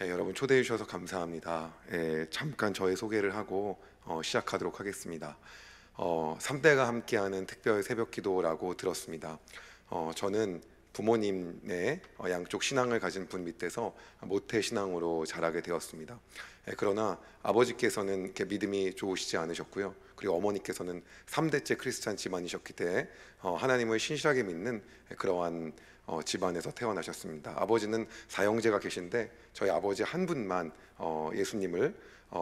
여러분 초대해 주셔서 감사합니다. 잠깐 저의 소개를 하고 시작하도록 하겠습니다. 3대가 함께하는 특별 새벽 기도라고 들었습니다. 저는 부모님의 양쪽 신앙을 가진 분 밑에서 모태 신앙으로 자라게 되었습니다. 그러나 아버지께서는 이렇게 믿음이 좋으시지 않으셨고요. 그리고 어머니께서는 3대째 크리스찬 집안이셨기 때문에 하나님을 신실하게 믿는 그러한 집안에서 태어나셨습니다. 아버지는 사형제가 계신데 저희 아버지 한 분만 예수님을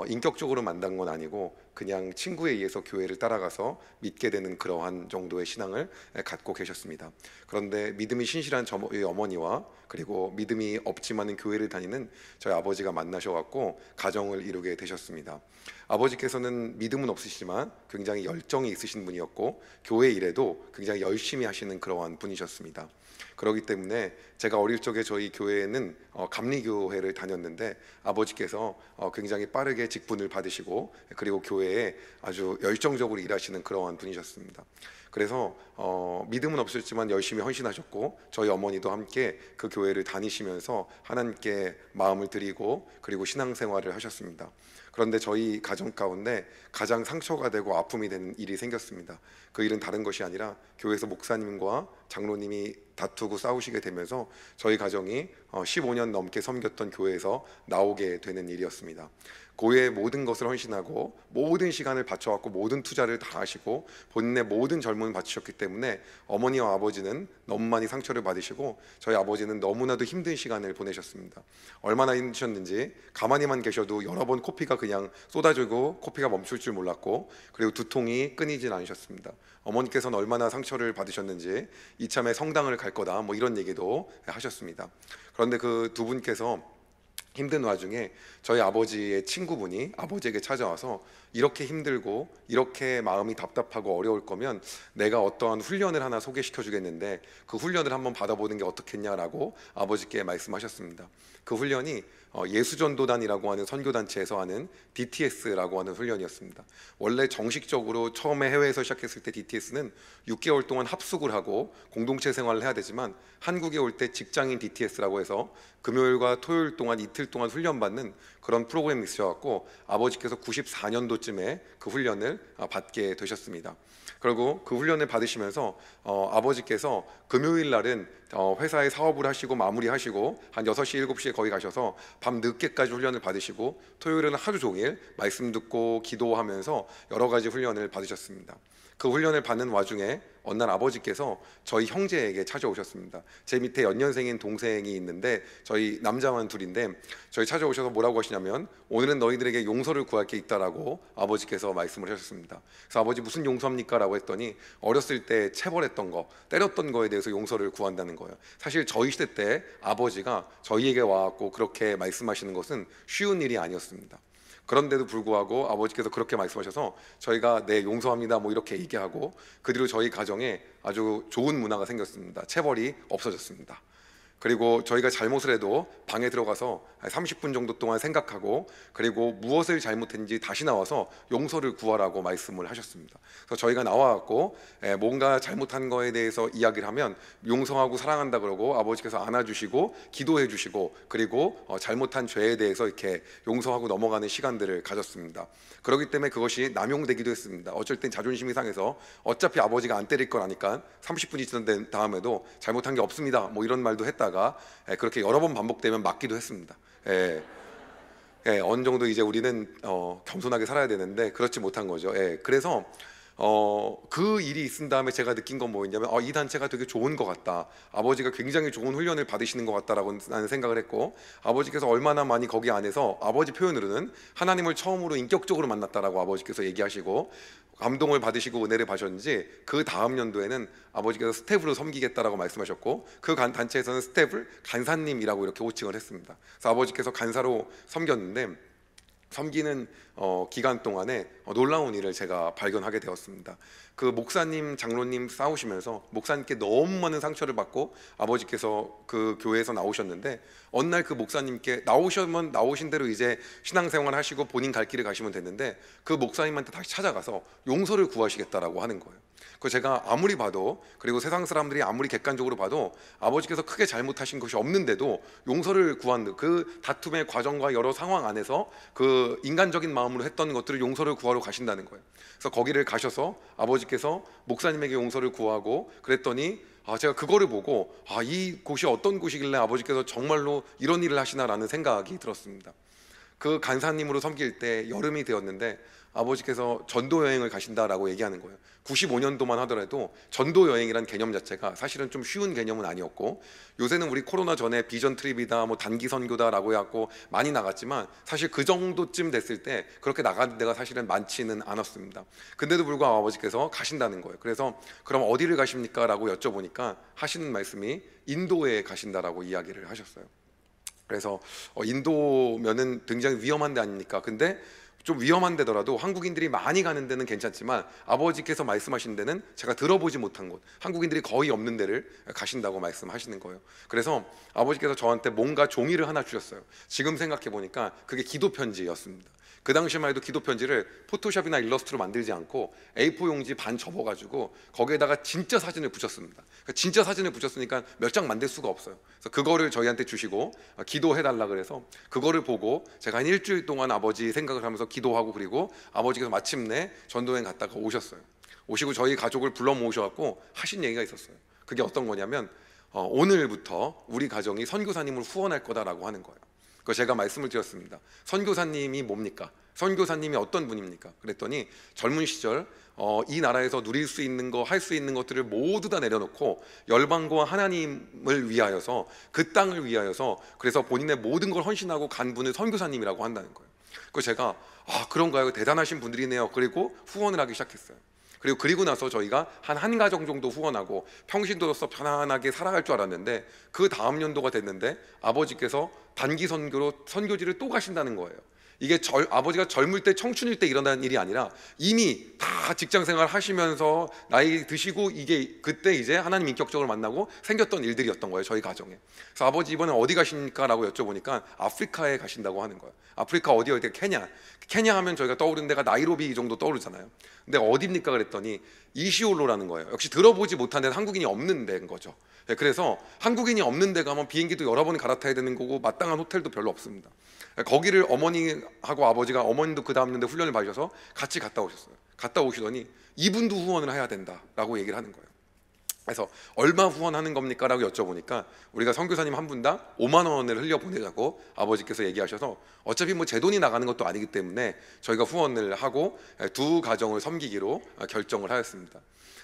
인격적으로 만난 건 아니고 그냥 친구에 의해서 교회를 따라가서 믿게 되는 그러한 정도의 신앙을 갖고 계셨습니다. 그런데 믿음이 신실한 저희 어머니와 그리고 믿음이 없지만은 교회를 다니는 저희 아버지가 만나셔갖고 가정을 이루게 되셨습니다. 아버지께서는 믿음은 없으시지만 굉장히 열정이 있으신 분이었고 교회 일에도 굉장히 열심히 하시는 그러한 분이셨습니다. 그렇기 때문에 제가 어릴 적에 저희 교회에는 감리교회를 다녔는데 아버지께서 굉장히 빠르게 직분을 받으시고 그리고 교회에 아주 열정적으로 일하시는 그러한 분이셨습니다. 그래서 믿음은 없었지만 열심히 헌신하셨고 저희 어머니도 함께 그 교회를 다니시면서 하나님께 마음을 드리고 그리고 신앙생활을 하셨습니다. 그런데 저희 가정 가운데 가장 상처가 되고 아픔이 되는 일이 생겼습니다. 그 일은 다른 것이 아니라 교회에서 목사님과 장로님이 다투고 싸우시게 되면서 저희 가정이 15년 넘게 섬겼던 교회에서 나오게 되는 일이었습니다. 교회의 모든 것을 헌신하고 모든 시간을 바쳐갖고 모든 투자를 다 하시고 본인의 모든 젊음을 바치셨기 때문에 어머니와 아버지는 너무 많이 상처를 받으시고 저희 아버지는 너무나도 힘든 시간을 보내셨습니다. 얼마나 힘드셨는지 가만히만 계셔도 여러 번 코피가 그냥 쏟아지고 코피가 멈출 줄 몰랐고 그리고 두통이 끊이질 않으셨습니다. 어머니께서는 얼마나 상처를 받으셨는지 이참에 성당을 갈 거다 뭐 이런 얘기도 하셨습니다. 그런데 그 두 분께서 힘든 와중에 저희 아버지의 친구분이 아버지에게 찾아와서 이렇게 힘들고 이렇게 마음이 답답하고 어려울 거면 내가 어떠한 훈련을 하나 소개시켜 주겠는데 그 훈련을 한번 받아보는 게 어떻겠냐라고 아버지께 말씀하셨습니다. 그 훈련이 예수전도단이라고 하는 선교단체에서 하는 DTS라고 하는 훈련이었습니다. 원래 정식적으로 처음에 해외에서 시작했을 때 DTS는 6개월 동안 합숙을 하고 공동체 생활을 해야 되지만 한국에 올 때 직장인 DTS라고 해서 금요일과 토요일 동안 이틀 동안 훈련받는 그런 프로그램이 있으셔갖고 아버지께서 94년도쯤에 그 훈련을 받게 되셨습니다. 그리고 그 훈련을 받으시면서 아버지께서 금요일 날은 회사에 사업을 하시고 마무리하시고 한 6시, 7시에 거기 가셔서 밤 늦게까지 훈련을 받으시고 토요일은 하루 종일 말씀 듣고 기도하면서 여러 가지 훈련을 받으셨습니다. 그 훈련을 받는 와중에 어느 날 아버지께서 저희 형제에게 찾아오셨습니다. 제 밑에 연년생인 동생이 있는데 저희 남자만 둘인데 저희 찾아오셔서 뭐라고 하시냐면 오늘은 너희들에게 용서를 구할 게 있다라고 아버지께서 말씀을 하셨습니다. 그래서 아버지 무슨 용서입니까? 라고 했더니 어렸을 때 체벌했던 거, 때렸던 거에 대해서 용서를 구한다는 거예요. 사실 저희 시대 때 아버지가 저희에게 와갖고 그렇게 말씀하시는 것은 쉬운 일이 아니었습니다. 그런데도 불구하고 아버지께서 그렇게 말씀하셔서 저희가 네 용서합니다 뭐 이렇게 얘기하고 그 뒤로 저희 가정에 아주 좋은 문화가 생겼습니다. 체벌이 없어졌습니다. 그리고 저희가 잘못을 해도 방에 들어가서 30분 정도 동안 생각하고 그리고 무엇을 잘못했는지 다시 나와서 용서를 구하라고 말씀을 하셨습니다. 그래서 저희가 나와갖고 뭔가 잘못한 거에 대해서 이야기를 하면 용서하고 사랑한다 그러고 아버지께서 안아주시고 기도해 주시고 그리고 잘못한 죄에 대해서 이렇게 용서하고 넘어가는 시간들을 가졌습니다. 그렇기 때문에 그것이 남용되기도 했습니다. 어쩔 땐 자존심이 상해서 어차피 아버지가 안 때릴 거라니까 30분이 지난 다음에도 잘못한 게 없습니다 뭐 이런 말도 했다가 그렇게 여러 번 반복되면 맞기도 했습니다. 어느 정도 이제 우리는 겸손하게 살아야 되는데 그렇지 못한 거죠. 그래서 그 일이 있은 다음에 제가 느낀 건 뭐였냐면 이 단체가 되게 좋은 것 같다. 아버지가 굉장히 좋은 훈련을 받으시는 것 같다라고 나는 생각을 했고 아버지께서 얼마나 많이 거기 안에서 아버지 표현으로는 하나님을 처음으로 인격적으로 만났다라고 아버지께서 얘기하시고 감동을 받으시고 은혜를 받으셨는지 그 다음 연도에는 아버지께서 스텝으로 섬기겠다라고 말씀하셨고 그 단체에서는 스텝을 간사님이라고 이렇게 호칭을 했습니다. 그래서 아버지께서 간사로 섬겼는데 섬기는 기간 동안에 놀라운 일을 제가 발견하게 되었습니다. 그 목사님, 장로님 싸우시면서 목사님께 너무 많은 상처를 받고 아버지께서 그 교회에서 나오셨는데, 어느 날 그 목사님께 나오시면 나오신 대로 이제 신앙생활 하시고 본인 갈 길을 가시면 됐는데, 그 목사님한테 다시 찾아가서 용서를 구하시겠다라고 하는 거예요. 그 제가 아무리 봐도, 그리고 세상 사람들이 아무리 객관적으로 봐도 아버지께서 크게 잘못하신 것이 없는데도 용서를 구한 그 다툼의 과정과 여러 상황 안에서 그 인간적인 마음으로 했던 것들을 용서를 구하러 가신다는 거예요. 그래서 거기를 가셔서 아버지께서 목사님에게 용서를 구하고 그랬더니, 제가 그거를 보고 이 곳이 어떤 곳이길래 아버지께서 정말로 이런 일을 하시나라는 생각이 들었습니다. 그 간사님으로 섬길 때 여름이 되었는데 아버지께서 전도 여행을 가신다라고 얘기하는 거예요. 95년도만 하더라도 전도 여행이란 개념 자체가 사실은 좀 쉬운 개념은 아니었고, 요새는 우리 코로나 전에 비전 트립이다, 뭐 단기 선교다라고 해갖고 많이 나갔지만 사실 그 정도쯤 됐을 때 그렇게 나가는 데가 사실은 많지는 않았습니다. 근데도 불구하고 아버지께서 가신다는 거예요. 그래서 그럼 어디를 가십니까? 라고 여쭤보니까 하시는 말씀이 인도에 가신다라고 이야기를 하셨어요. 그래서 인도면은 굉장히 위험한 데 아닙니까? 근데 좀 위험한 데더라도 한국인들이 많이 가는 데는 괜찮지만 아버지께서 말씀하신 데는 제가 들어보지 못한 곳, 한국인들이 거의 없는 데를 가신다고 말씀하시는 거예요. 그래서 아버지께서 저한테 뭔가 종이를 하나 주셨어요. 지금 생각해 보니까 그게 기도 편지였습니다. 그 당시만 해도 기도 편지를 포토샵이나 일러스트로 만들지 않고 A4 용지 반 접어가지고 거기에다가 진짜 사진을 붙였습니다. 그러니까 진짜 사진을 붙였으니까 몇 장 만들 수가 없어요. 그래서 그거를 저희한테 주시고 기도해달라 그래서 그거를 보고 제가 한 일주일 동안 아버지 생각을 하면서 기도하고, 그리고 아버지께서 마침내 전도여행 갔다가 오셨어요. 오시고 저희 가족을 불러 모으셔갖고 하신 얘기가 있었어요. 그게 어떤 거냐면 오늘부터 우리 가정이 선교사님을 후원할 거다라고 하는 거예요. 그 제가 말씀을 드렸습니다. 선교사님이 뭡니까? 선교사님이 어떤 분입니까? 그랬더니 젊은 시절 이 나라에서 누릴 수 있는 거, 할 수 있는 것들을 모두 다 내려놓고 열방과 하나님을 위하여서, 그 땅을 위하여서, 그래서 본인의 모든 걸 헌신하고 간 분을 선교사님이라고 한다는 거예요. 그 제가 그런가요? 대단하신 분들이네요. 그리고 후원을 하기 시작했어요. 그리고 나서 저희가 한 가정 정도 후원하고 평신도로서 편안하게 살아갈 줄 알았는데, 그 다음 연도가 됐는데 아버지께서 단기 선교로 선교지를 또 가신다는 거예요. 이게 아버지가 젊을 때, 청춘일 때 일어난 일이 아니라 이미 다 직장생활 하시면서 나이 드시고 이게 그때 이제 하나님 인격적으로 만나고 생겼던 일들이었던 거예요, 저희 가정에. 그래서 아버지 이번에 어디 가십니까? 라고 여쭤보니까 아프리카에 가신다고 하는 거예요. 아프리카 어디? 케냐 하면 저희가 떠오르는 데가 나이로비 이 정도 떠오르잖아요. 근데 어디입니까? 그랬더니 이시올로라는 거예요. 역시 들어보지 못한 데는 한국인이 없는 데인 거죠. 그래서 한국인이 없는 데 가면 비행기도 여러 번 갈아타야 되는 거고 마땅한 호텔도 별로 없습니다. 거기를 어머니하고 아버지가, 어머님도 그 다음 년도에 훈련을 받으셔서 같이 갔다 오셨어요. 갔다 오시더니 이분도 후원을 해야 된다라고 얘기를 하는 거예요. 그래서 얼마 후원하는 겁니까? 라고 여쭤보니까 우리가 선교사님 한 분당 5만 원을 흘려보내자고 아버지께서 얘기하셔서, 어차피 뭐 제 돈이 나가는 것도 아니기 때문에 저희가 후원을 하고 두 가정을 섬기기로 결정을 하였습니다.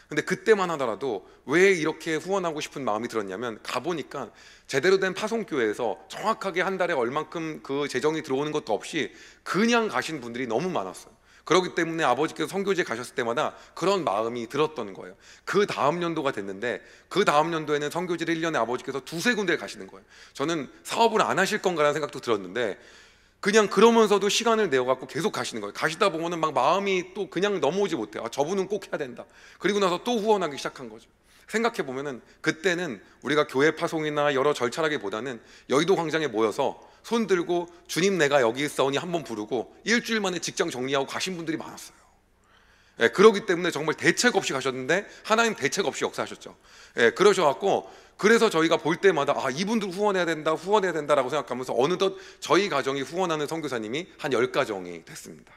근데 그때만 하더라도 왜 이렇게 후원하고 싶은 마음이 들었냐면, 가보니까 제대로 된 파송교회에서 정확하게 한 달에 얼만큼 그 재정이 들어오는 것도 없이 그냥 가신 분들이 너무 많았어요. 그렇기 때문에 아버지께서 선교지에 가셨을 때마다 그런 마음이 들었던 거예요. 그 다음 연도가 됐는데, 그 다음 연도에는 선교지를 1년에 아버지께서 두세 군데에 가시는 거예요. 저는 사업을 안 하실 건가라는 생각도 들었는데, 그냥 그러면서도 시간을 내어갖고 계속 가시는 거예요. 가시다 보면은 막 마음이 또 그냥 넘어오지 못해요. 저분은 꼭 해야 된다. 그리고 나서 또 후원하기 시작한 거죠. 생각해 보면은 그때는 우리가 교회 파송이나 여러 절차라기보다는 여의도 광장에 모여서 손 들고 주님 내가 여기 있사오니 한번 부르고 일주일 만에 직장 정리하고 가신 분들이 많았어요. 그러기 때문에 정말 대책 없이 가셨는데 하나님 대책 없이 역사하셨죠. 그러셔갖고, 그래서 저희가 볼 때마다 이분들 후원해야 된다라고 생각하면서 어느덧 저희 가정이 후원하는 선교사님이 한 10가정이 됐습니다.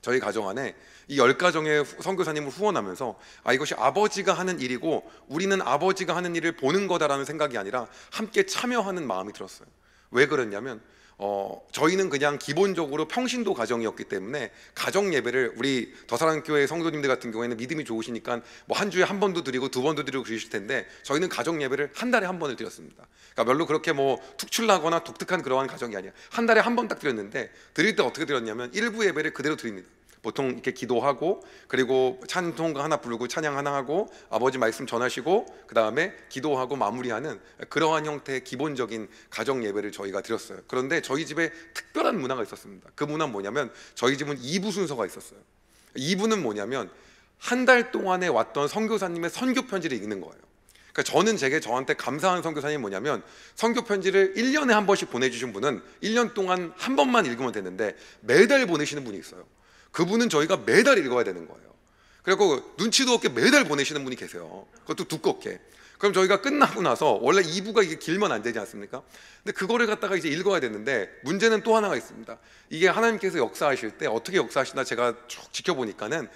저희 가정 안에 이 10가정의 선교사님을 후원하면서 이것이 아버지가 하는 일이고 우리는 아버지가 하는 일을 보는 거다라는 생각이 아니라 함께 참여하는 마음이 들었어요. 왜 그랬냐면 저희는 그냥 기본적으로 평신도 가정이었기 때문에 가정 예배를, 우리 더사랑교회 성도님들 같은 경우에는 믿음이 좋으시니까 뭐 한 주에 한 번도 드리고 두 번도 드리고 그러실 텐데, 저희는 가정 예배를 한 달에 한 번을 드렸습니다. 그러니까 별로 그렇게 뭐 특출나거나 독특한 그러한 가정이 아니에요. 한 달에 한 번 딱 드렸는데, 드릴 때 어떻게 드렸냐면 일부 예배를 그대로 드립니다. 보통 이렇게 기도하고 그리고 찬송가 하나 부르고 찬양 하나 하고 아버지 말씀 전하시고 그 다음에 기도하고 마무리하는 그러한 형태의 기본적인 가정 예배를 저희가 드렸어요. 그런데 저희 집에 특별한 문화가 있었습니다. 그 문화는 뭐냐면 저희 집은 2부 순서가 있었어요. 2부는 뭐냐면 한 달 동안에 왔던 선교사님의 선교 편지를 읽는 거예요. 그러니까 저는 저한테 감사한 선교사님이 뭐냐면 선교 편지를 1년에 한 번씩 보내주신 분은 1년 동안 한 번만 읽으면 되는데 매달 보내시는 분이 있어요. 그분은 저희가 매달 읽어야 되는 거예요. 그리고 눈치도 없게 매달 보내시는 분이 계세요. 그것도 두껍게. 그럼 저희가 끝나고 나서 원래 2부가 이게 길면 안 되지 않습니까? 근데 그거를 갖다가 이제 읽어야 되는데 문제는 또 하나가 있습니다. 이게 하나님께서 역사하실 때 어떻게 역사하시나 제가 쭉 지켜보니까는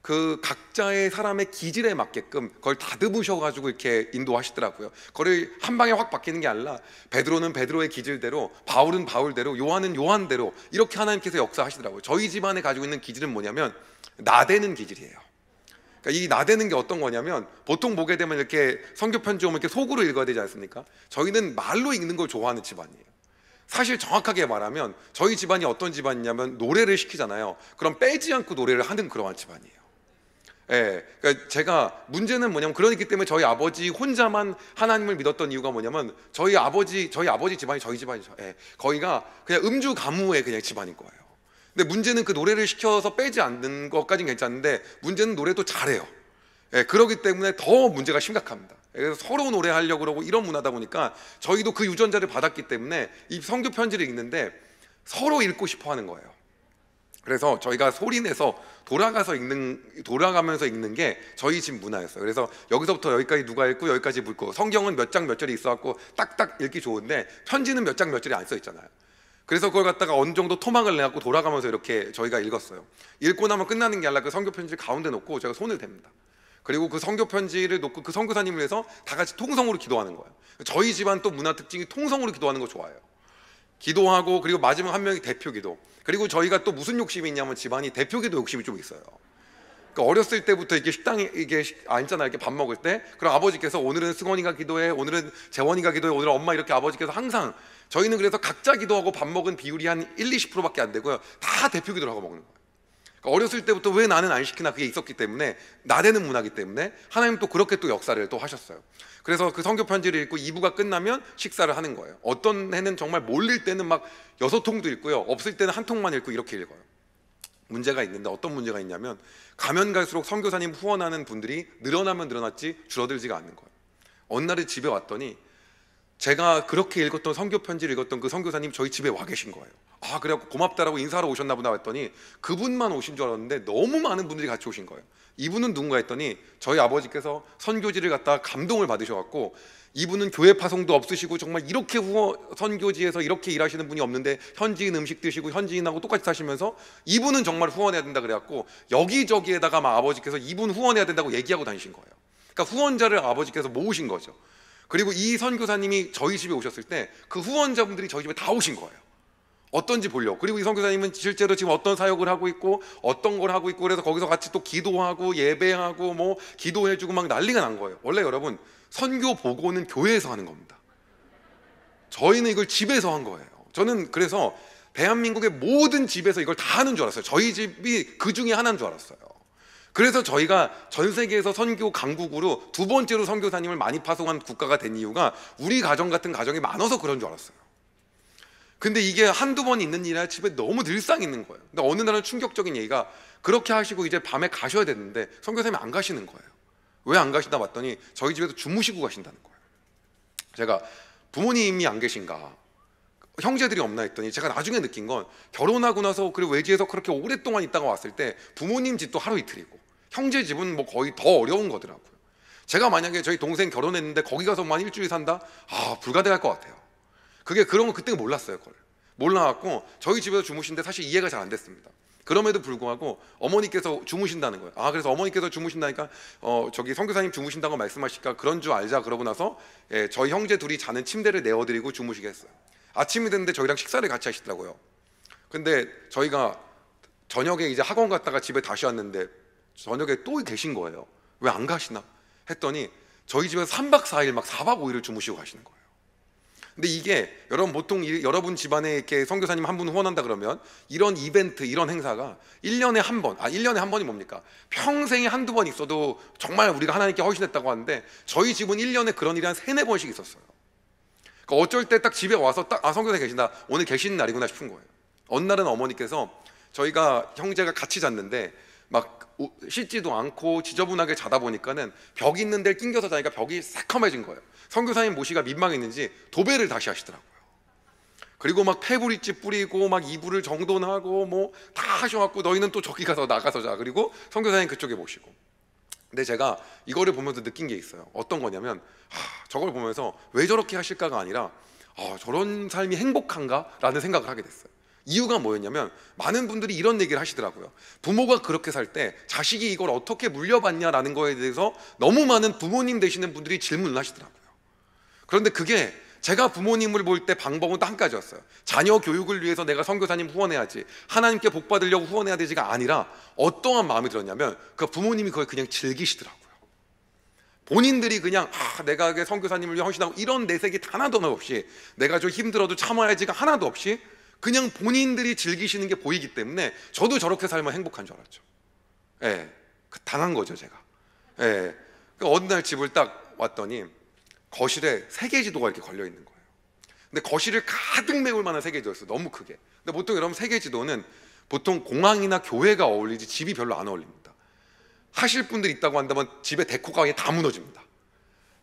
그 각자의 사람의 기질에 맞게끔 그걸 다듬으셔가지고 이렇게 인도하시더라고요. 그걸 한 방에 확 바뀌는 게 아니라 베드로는 베드로의 기질대로, 바울은 바울대로, 요한은 요한대로 이렇게 하나님께서 역사하시더라고요. 저희 집안에 가지고 있는 기질은 뭐냐면 나대는 기질이에요. 그러니까 이 나대는 게 어떤 거냐면 보통 보게 되면 이렇게 성교 편지 오면 이렇게 속으로 읽어야 되지 않습니까? 저희는 말로 읽는 걸 좋아하는 집안이에요. 사실 정확하게 말하면 저희 집안이 어떤 집안이냐면 노래를 시키잖아요. 그럼 빼지 않고 노래를 하는 그러한 집안이에요. 예, 그러니까 제가 문제는 뭐냐면 그러기 때문에 저희 아버지 혼자만 하나님을 믿었던 이유가 뭐냐면 저희 아버지 집안이 저희 집안이죠. 예, 거기가 그냥 음주 가무의 그냥 집안인 거예요. 근데 문제는 그 노래를 시켜서 빼지 않는 것까지는 괜찮은데 문제는 노래도 잘해요. 예, 그러기 때문에 더 문제가 심각합니다. 그래서 서로 노래하려고 그러고 이런 문화다 보니까 저희도 그 유전자를 받았기 때문에 이 성교 편지를 읽는데 서로 읽고 싶어 하는 거예요. 그래서 저희가 소리내서 돌아가면서 읽는 게 저희 집 문화였어요. 그래서 여기서부터 여기까지 누가 읽고 여기까지 읽고 성경은 몇 장 몇 절이 있어갖고 딱딱 읽기 좋은데 편지는 몇 장 몇 절이 안 써 있잖아요. 그래서 그걸 갖다가 어느 정도 토막을 내갖고 돌아가면서 이렇게 저희가 읽었어요. 읽고 나면 끝나는 게 아니라 그 성교 편지를 가운데 놓고 제가 손을 댑니다. 그리고 그 성교 편지를 놓고 그 선교사님을 위해서 다 같이 통성으로 기도하는 거예요. 저희 집안 또 문화 특징이 통성으로 기도하는 거 좋아해요. 기도하고 그리고 마지막 한 명이 대표 기도. 그리고 저희가 또 무슨 욕심이 있냐면 집안이 대표 기도 욕심이 좀 있어요. 그러니까 어렸을 때부터 이게 식당에 이게 앉잖아요. 이렇게 밥 먹을 때. 그럼 아버지께서 오늘은 승원이가 기도해, 오늘은 재원이가 기도해, 오늘은 엄마 이렇게 아버지께서 항상 저희는 그래서 각자 기도하고 밥 먹은 비율이 한 1-20%밖에 안 되고요. 다 대표 기도를 하고 먹는 거예요. 그러니까 어렸을 때부터 왜 나는 안 시키나 그게 있었기 때문에 나대는 문화이기 때문에 하나님 또 그렇게 또 역사를 또 하셨어요. 그래서 그 성교 편지를 읽고 2부가 끝나면 식사를 하는 거예요. 어떤 해는 정말 몰릴 때는 막 6통도 읽고요. 없을 때는 한 통만 읽고 이렇게 읽어요. 문제가 있는데 어떤 문제가 있냐면 가면 갈수록 선교사님 후원하는 분들이 늘어나면 늘어났지 줄어들지가 않는 거예요. 어느 날에 집에 왔더니 제가 그렇게 읽었던 선교 편지를 읽었던 그 선교사님 저희 집에 와 계신 거예요. 아, 그래갖고 고맙다라고 인사하러 오셨나 보다 했더니 그분만 오신 줄 알았는데 너무 많은 분들이 같이 오신 거예요. 이분은 누군가 했더니 저희 아버지께서 선교지를 갖다 감동을 받으셔갖고 이분은 교회 파송도 없으시고 정말 이렇게 선교지에서 이렇게 일하시는 분이 없는데 현지인 음식 드시고 현지인하고 똑같이 사시면서 이분은 정말 후원해야 된다 그래갖고 여기저기에다가 막 아버지께서 이분 후원해야 된다고 얘기하고 다니신 거예요. 그러니까 후원자를 아버지께서 모으신 거죠. 그리고 이 선교사님이 저희 집에 오셨을 때 그 후원자분들이 저희 집에 다 오신 거예요. 어떤지 보려고. 그리고 이 선교사님은 실제로 지금 어떤 사역을 하고 있고 어떤 걸 하고 있고 그래서 거기서 같이 또 기도하고 예배하고 뭐 기도해주고 막 난리가 난 거예요. 원래 여러분 선교 보고는 교회에서 하는 겁니다. 저희는 이걸 집에서 한 거예요. 저는 그래서 대한민국의 모든 집에서 이걸 다 하는 줄 알았어요. 저희 집이 그 중에 하나인 줄 알았어요. 그래서 저희가 전 세계에서 선교 강국으로 두 번째로 선교사님을 많이 파송한 국가가 된 이유가 우리 가정 같은 가정이 많아서 그런 줄 알았어요. 근데 이게 한두 번 있는 일이 아니라 집에 너무 늘상 있는 거예요. 근데 어느 날은 충격적인 얘기가 그렇게 하시고 이제 밤에 가셔야 되는데 선교사님이 안 가시는 거예요. 왜 안 가시다 봤더니 저희 집에서 주무시고 가신다는 거예요. 제가 부모님이 안 계신가 형제들이 없나 했더니 제가 나중에 느낀 건 결혼하고 나서 그리고 외지에서 그렇게 오랫동안 있다가 왔을 때 부모님 집도 하루 이틀이고 형제 집은 뭐 거의 더 어려운 거더라고요. 제가 만약에 저희 동생 결혼했는데 거기 가서만 일주일 산다? 아, 불가능할 것 같아요. 그게 그런 거 그때 몰랐어요. 그걸 몰라갖고 저희 집에서 주무신데 사실 이해가 잘 안 됐습니다. 그럼에도 불구하고 어머니께서 주무신다는 거예요. 아, 그래서 어머니께서 주무신다니까 저기 선교사님 주무신다고 말씀하시니까 그런 줄 알자 그러고 나서 저희 형제 둘이 자는 침대를 내어드리고 주무시게 했어요. 아침이 됐는데 저희랑 식사를 같이 하시더라고요. 근데 저희가 저녁에 이제 학원 갔다가 집에 다시 왔는데 저녁에 또 계신 거예요. 왜 안 가시나 했더니 저희 집에서 3박 4일 막 4박 5일을 주무시고 가시는 거예요. 근데 이게 여러분 보통 여러분 집안에 이렇게 선교사님 한 분 후원한다 그러면 이런 이벤트, 이런 행사가 1년에 한 번, 1년에 한 번이 뭡니까? 평생에 한두 번 있어도 정말 우리가 하나님께 헌신했다고 하는데 저희 집은 1년에 그런 일이 한 3-4번씩 있었어요. 그러니까 어쩔 때 딱 집에 와서 딱 선교사 계신다, 오늘 계시는 날이구나 싶은 거예요. 어느 날은 어머니께서 저희가 형제가 같이 잤는데 막 씻지도 않고 지저분하게 자다 보니까는 벽 있는 데를 낑겨서 자니까 벽이 새카매진 거예요. 선교사님 모시가 민망했는지 도배를 다시 하시더라고요. 그리고 막 페브리지 뿌리고 막 이불을 정돈하고 뭐 다 하셔갖고 너희는 또 저기 가서 나가서 자. 그리고 선교사님 그쪽에 모시고. 근데 제가 이거를 보면서 느낀 게 있어요. 어떤 거냐면 저걸 보면서 왜 저렇게 하실까가 아니라 저런 삶이 행복한가? 라는 생각을 하게 됐어요. 이유가 뭐였냐면 많은 분들이 이런 얘기를 하시더라고요. 부모가 그렇게 살 때 자식이 이걸 어떻게 물려받냐라는 거에 대해서 너무 많은 부모님 되시는 분들이 질문을 하시더라고요. 그런데 그게 제가 부모님을 볼 때 방법은 딱 한 가지였어요. 자녀 교육을 위해서 내가 선교사님 후원해야지, 하나님께 복 받으려고 후원해야 되지가 아니라 어떠한 마음이 들었냐면 그 부모님이 그걸 그냥 즐기시더라고요. 본인들이 그냥 내가 선교사님을 위해 헌신하고 이런 내색이 하나도 없이, 내가 좀 힘들어도 참아야지가 하나도 없이 그냥 본인들이 즐기시는 게 보이기 때문에 저도 저렇게 살면 행복한 줄 알았죠. 예, 당한 거죠 제가. 예, 어느 날 집을 딱 왔더니 거실에 세계지도가 이렇게 걸려 있는 거예요. 근데 거실을 가득 메울 만한 세계지도였어요. 너무 크게. 근데 보통 여러분 세계지도는 보통 공항이나 교회가 어울리지 집이 별로 안 어울립니다. 하실 분들이 있다고 한다면 집에 데코가 그냥 다 무너집니다.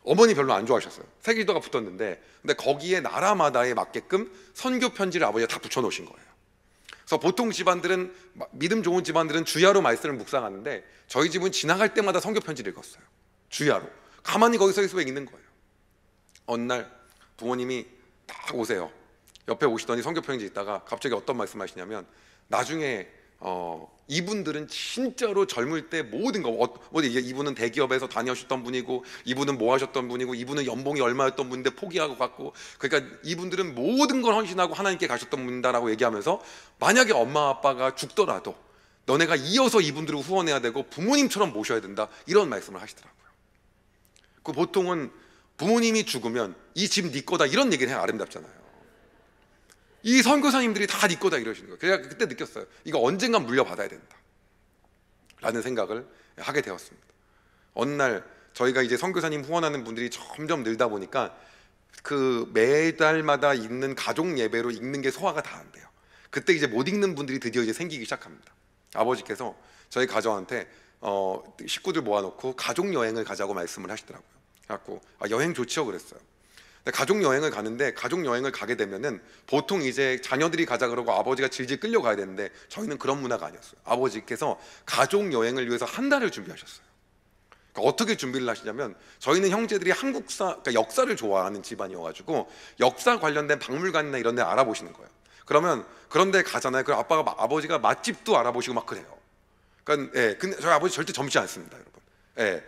어머니 별로 안 좋아하셨어요. 세계지도가 붙었는데 근데 거기에 나라마다에 맞게끔 선교 편지를 아버지가 다 붙여놓으신 거예요. 그래서 보통 집안들은, 믿음 좋은 집안들은 주야로 말씀을 묵상하는데 저희 집은 지나갈 때마다 선교 편지를 읽었어요. 주야로. 가만히 거기 서 있으면 읽는 거예요. 어느 날 부모님이 딱 오세요. 옆에 오시더니 선교 편지 있다가 갑자기 어떤 말씀 하시냐면 나중에 이분들은 진짜로 젊을 때 모든 거 이분은 대기업에서 다녀오셨던 분이고 이분은 뭐 하셨던 분이고 이분은 연봉이 얼마였던 분인데 포기하고 갔고, 그러니까 이분들은 모든 걸 헌신하고 하나님께 가셨던 분이다라고 얘기하면서 만약에 엄마 아빠가 죽더라도 너네가 이어서 이분들을 후원해야 되고 부모님처럼 모셔야 된다, 이런 말씀을 하시더라고요. 그 보통은 부모님이 죽으면 이 집 네 거다 이런 얘기를 해야 아름답잖아요. 이 선교사님들이 다 네 거다 이러시는 거예요. 그래서 그때 느꼈어요. 이거 언젠간 물려받아야 된다 라는 생각을 하게 되었습니다. 어느 날 저희가 이제 선교사님 후원하는 분들이 점점 늘다 보니까 그 매달마다 읽는 가족 예배로 읽는 게 소화가 다 안 돼요. 그때 이제 못 읽는 분들이 드디어 이제 생기기 시작합니다. 아버지께서 저희 가정한테 식구들 모아놓고 가족 여행을 가자고 말씀을 하시더라고요. 그래갖고 여행 좋죠 그랬어요. 가족 여행을 가는데 가족 여행을 가게 되면은 보통 이제 자녀들이 가자 그러고 아버지가 질질 끌려가야 되는데 저희는 그런 문화가 아니었어요. 아버지께서 가족 여행을 위해서 한 달을 준비하셨어요. 그러니까 어떻게 준비를 하시냐면 저희는 형제들이 그러니까 역사를 좋아하는 집안이어가지고 역사 관련된 박물관이나 이런 데 알아보시는 거예요. 그러면 그런 데 가잖아요. 그럼 아버지가 맛집도 알아보시고 막 그래요. 그러니까 근데 저희 아버지 절대 젊지 않습니다, 여러분.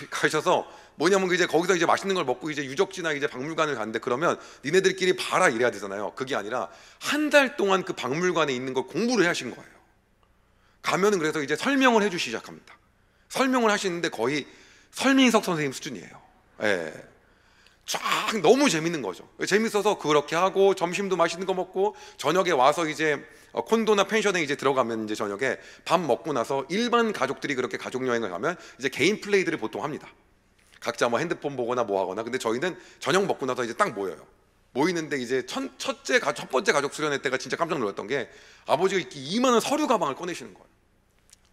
가셔서 뭐냐면 이제 거기서 이제 맛있는 걸 먹고 이제 유적지나 이제 박물관을 갔는데 그러면 니네들끼리 봐라 이래야 되잖아요. 그게 아니라 한 달 동안 그 박물관에 있는 걸 공부를 하신 거예요. 가면은 그래서 이제 설명을 해주시기 시작합니다. 설명을 하시는데 거의 설민석 선생님 수준이에요. 쫙 너무 재밌는 거죠. 재밌어서 그렇게 하고 점심도 맛있는 거 먹고 저녁에 와서 이제 콘도나 펜션에 이제 들어가면 이제 저녁에 밥 먹고 나서 일반 가족들이 그렇게 가족 여행을 가면 이제 개인 플레이들을 보통 합니다. 각자 뭐 핸드폰 보거나 뭐 하거나. 근데 저희는 저녁 먹고 나서 이제 딱 모여요. 모이는데 이제 첫 번째 가족 수련회 때가 진짜 깜짝 놀랐던 게 아버지가 이렇게 이만한 서류 가방을 꺼내시는 거예요.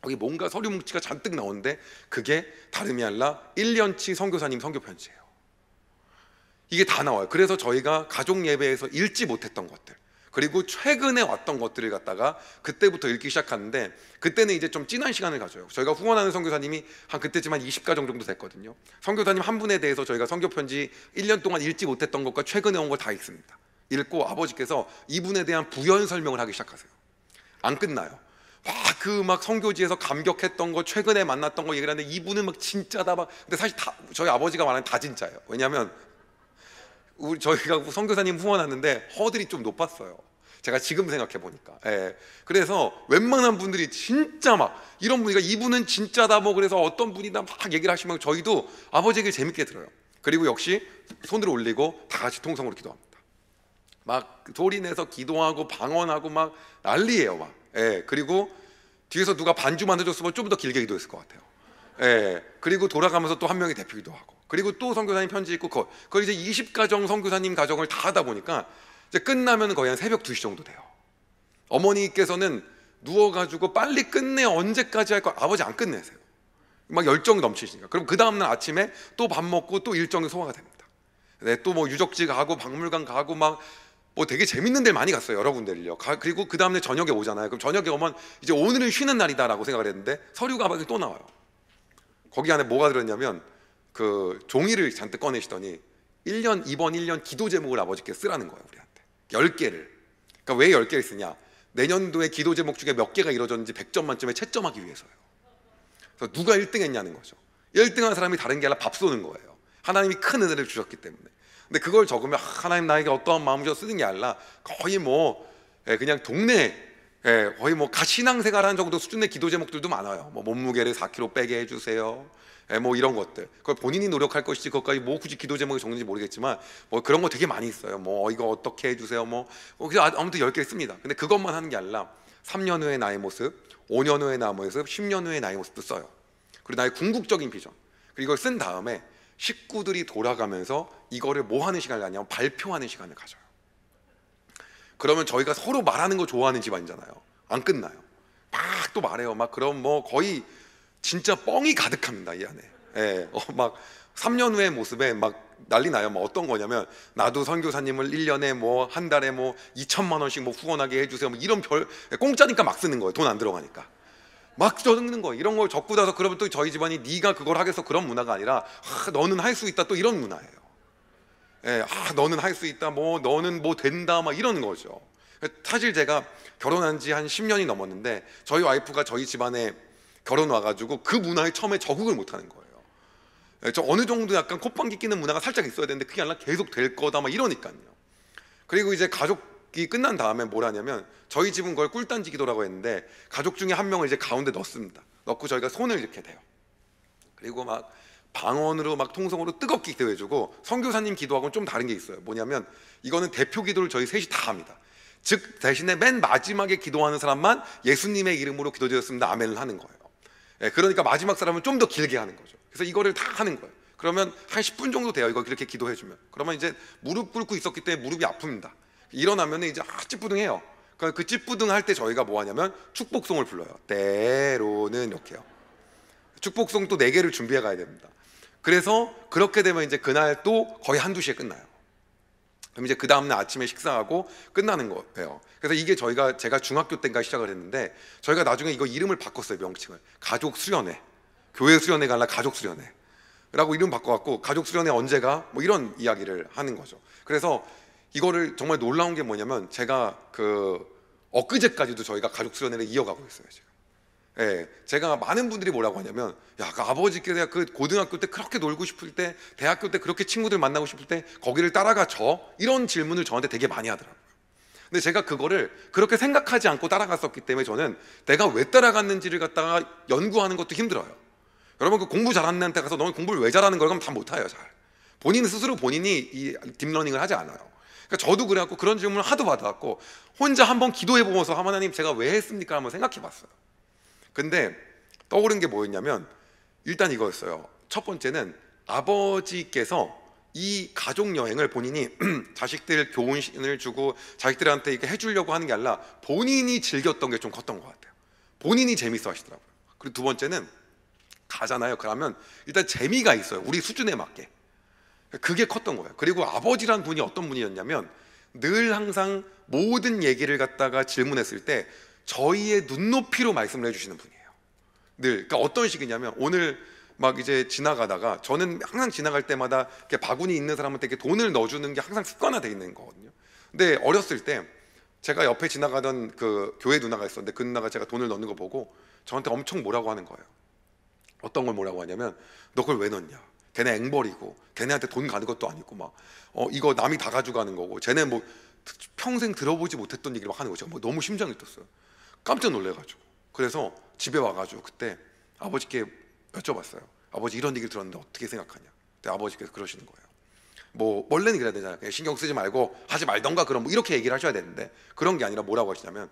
거기 뭔가 서류 뭉치가 잔뜩 나오는데 그게 다름이 아니라 1년치 선교사님 선교 편지예요. 이게 다 나와요. 그래서 저희가 가족 예배에서 읽지 못했던 것들, 그리고 최근에 왔던 것들을 갖다가 그때부터 읽기 시작하는데 그때는 이제 좀 진한 시간을 가져요. 저희가 후원하는 선교사님이 한 그때쯤 한 20가정 정도 됐거든요. 선교사님 한 분에 대해서 저희가 선교 편지 1년 동안 읽지 못했던 것과 최근에 온 걸 다 읽습니다. 읽고 아버지께서 이분에 대한 부연 설명을 하기 시작하세요. 안 끝나요. 그 막 선교지에서 감격했던 거, 최근에 만났던 거 얘기를 하는데 이분은 막 진짜다 막. 근데 사실 다 저희 아버지가 말하는 다 진짜예요. 왜냐하면 저희가 선교사님 후원하는데 허들이 좀 높았어요. 제가 지금 생각해 보니까. 그래서 웬만한 분들이 진짜 막 이런 분이가 이분은 진짜다 뭐 그래서 어떤 분이다 막 얘기를 하시면 저희도 아버지 얘기를 재밌게 들어요. 그리고 역시 손을 올리고 다 같이 통성으로 기도합니다. 막 소리 내서 기도하고 방언하고 막 난리예요 막. 예, 그리고 뒤에서 누가 반주만 해줬으면 좀 더 길게 기도했을 것 같아요. 예, 그리고 돌아가면서 또 한 명이 대표기도 하고, 그리고 또 선교사님 편지 읽고, 거의 이제 20가정 선교사님 가정을 다 하다 보니까 이제 끝나면 거의 한 새벽 2시 정도 돼요. 어머니께서는 누워가지고 빨리 끝내, 언제까지 할 거, 아버지 안 끝내세요. 막 열정이 넘치시니까. 그럼 그 다음날 아침에 또 밥 먹고 또 일정이 소화가 됩니다. 네, 또 뭐 유적지 가고 박물관 가고 막 뭐 되게 재밌는 데를 많이 갔어요, 여러 군데를요. 그리고 그 다음날 저녁에 오잖아요. 그럼 저녁에 오면 이제 오늘은 쉬는 날이다라고 생각을 했는데 서류 가방이 또 나와요. 거기 안에 뭐가 들었냐면 그 종이를 잔뜩 꺼내시더니 1년 이번 1년 기도 제목을 아버지께 쓰라는 거예요, 우리한테. 10개를. 그러니까 왜 10개를 쓰냐? 내년도에 기도 제목 중에 몇 개가 이루어졌는지 100점 만점에 채점하기 위해서요. 그래서 누가 1등 했냐는 거죠. 1등한 사람이 다른 게 아니라 밥 쏘는 거예요. 하나님이 큰 은혜를 주셨기 때문에. 근데 그걸 적으면 하나님 나에게 어떠한 마음을 쓰는 게 아니라 거의 뭐 그냥 동네, 거의 뭐 신앙생활하는 정도 수준의 기도 제목들도 많아요. 뭐 몸무게를 4kg 빼게 해주세요, 뭐 이런 것들. 그걸 본인이 노력할 것이지 그것까지 뭐 굳이 기도 제목이 적는지 모르겠지만 뭐 그런 거 되게 많이 있어요. 뭐 이거 어떻게 해주세요, 뭐 아무튼 10개 씁니다. 근데 그것만 하는 게 아니라 3년 후의 나의 모습, 5년 후의 나의 모습, 10년 후의 나의 모습도 써요. 그리고 나의 궁극적인 비전. 그리고 이걸 쓴 다음에 식구들이 돌아가면서 이거를 뭐 하는 시간을 갖냐면 발표하는 시간을 가져요. 그러면 저희가 서로 말하는 거 좋아하는 집안이잖아요. 안 끝나요. 막 또 말해요. 막 그럼 뭐 거의 진짜 뻥이 가득합니다, 이 안에. 막 3년 후의 모습에 막 난리 나요. 뭐 어떤 거냐면 나도 선교사님을 1년에 뭐 한 달에 뭐 2천만 원씩 뭐 후원하게 해주세요, 뭐 이런 별 공짜니까 막 쓰는 거예요. 돈 안 들어가니까 막 적는 거예요. 이런 걸 적고 나서 그러면 또 저희 집안이 네가 그걸 하겠어, 그런 문화가 아니라 너는 할 수 있다, 또 이런 문화예요. 너는 할 수 있다, 뭐 너는 뭐 된다, 막 이런 거죠. 사실 제가 결혼한 지 한 10년이 넘었는데 저희 와이프가 저희 집안에 결혼 와가지고 그 문화에 처음에 적응을 못하는 거예요. 저 어느 정도 약간 콧방귀 끼는 문화가 살짝 있어야 되는데 그게 아니라 계속 될 거다, 막 이러니까요. 그리고 이제 가족이 끝난 다음에 뭘 하냐면 저희 집은 그걸 꿀단지 기도라고 했는데 가족 중에 한 명을 이제 가운데 넣습니다. 넣고 저희가 손을 이렇게 대요. 그리고 막 방언으로 막 통성으로 뜨겁게 기도해주고, 선교사님 기도하고는 좀 다른 게 있어요. 뭐냐면 이거는 대표 기도를 저희 셋이 다 합니다. 즉 대신에 맨 마지막에 기도하는 사람만 예수님의 이름으로 기도드렸습니다, 아멘을 하는 거예요. 그러니까 마지막 사람은 좀 더 길게 하는 거죠. 그래서 이거를 다 하는 거예요. 그러면 한 10분 정도 돼요, 이거 그렇게 기도해주면. 그러면 이제 무릎 꿇고 있었기 때문에 무릎이 아픕니다. 일어나면 이제 찌뿌둥해요. 그러니까 그 찌뿌둥 할 때 저희가 뭐 하냐면 축복송을 불러요. 때로는 이렇게요. 축복송 또 4개를 준비해 가야 됩니다. 그래서 그렇게 되면 이제 그날 또 거의 1-2시에 끝나요. 그럼 이제 그 다음날 아침에 식사하고 끝나는 거예요. 그래서 이게 제가 중학교 때인가 시작을 했는데 저희가 나중에 이거 이름을 바꿨어요, 명칭을. 가족 수련회. 교회 수련회가 아니라 가족 수련회 라고 이름 바꿔갖고 가족 수련회 언제가 뭐 이런 이야기를 하는 거죠. 그래서 이거를 정말 놀라운 게 뭐냐면 제가 엊그제까지도 저희가 가족 수련회를 이어가고 있어요, 지금. 제가 많은 분들이 뭐라고 하냐면, 야, 그 아버지께서 그 고등학교 때 그렇게 놀고 싶을 때, 대학교 때 그렇게 친구들 만나고 싶을 때 거기를 따라가죠? 이런 질문을 저한테 되게 많이 하더라고요. 근데 제가 그거를 그렇게 생각하지 않고 따라갔었기 때문에 저는 내가 왜 따라갔는지를 갖다가 연구하는 것도 힘들어요. 여러분, 그 공부 잘하는 애한테 가서 너는 공부를 왜 잘하는 거야? 그럼 다 못해요, 잘. 본인 스스로 본인이 이 딥러닝을 하지 않아요. 그러니까 저도 그래갖고 그런 질문을 하도 받아갖고 혼자 한번 기도해보면서 하나님 제가 왜 했습니까? 한번 생각해봤어요. 근데 떠오른 게 뭐였냐면 일단 이거였어요. 첫 번째는 아버지께서 이 가족 여행을 본인이 자식들 교훈을 주고 자식들한테 이렇게 해주려고 하는 게 아니라 본인이 즐겼던 게 좀 컸던 것 같아요. 본인이 재밌어 하시더라고요. 그리고 두 번째는 가잖아요. 그러면 일단 재미가 있어요, 우리 수준에 맞게. 그게 컸던 거예요. 그리고 아버지란 분이 어떤 분이었냐면 늘 항상 모든 얘기를 갖다가 질문했을 때 저희의 눈높이로 말씀을 해주시는 분이에요. 늘. 그러니까 어떤 식이냐면 오늘 막 이제 지나가다가 저는 항상 지나갈 때마다 이렇게 바구니 있는 사람한테 이렇게 돈을 넣어주는 게 항상 습관화되어 있는 거거든요. 근데 어렸을 때 제가 옆에 지나가던 그 교회 누나가 있었는데 그 누나가 제가 돈을 넣는 거 보고 저한테 엄청 뭐라고 하는 거예요. 어떤 걸 뭐라고 하냐면 너 그걸 왜 넣냐? 걔네 앵벌이고 걔네한테 돈 가는 것도 아니고 막 이거 남이 다 가져가는 거고 쟤네 뭐 평생 들어보지 못했던 얘기를 막 하는 거죠. 뭐 너무 심장이 떴어요. 깜짝 놀래가지고. 그래서 집에 와가지고 그때 아버지께 여쭤봤어요. 아버지, 이런 얘기를 들었는데 어떻게 생각하냐? 그때 아버지께서 그러시는 거예요. 뭐 원래는 그래야 되잖아요. 그냥 신경 쓰지 말고 하지 말던가, 그럼 뭐 이렇게 얘기를 하셔야 되는데, 그런 게 아니라 뭐라고 하시냐면,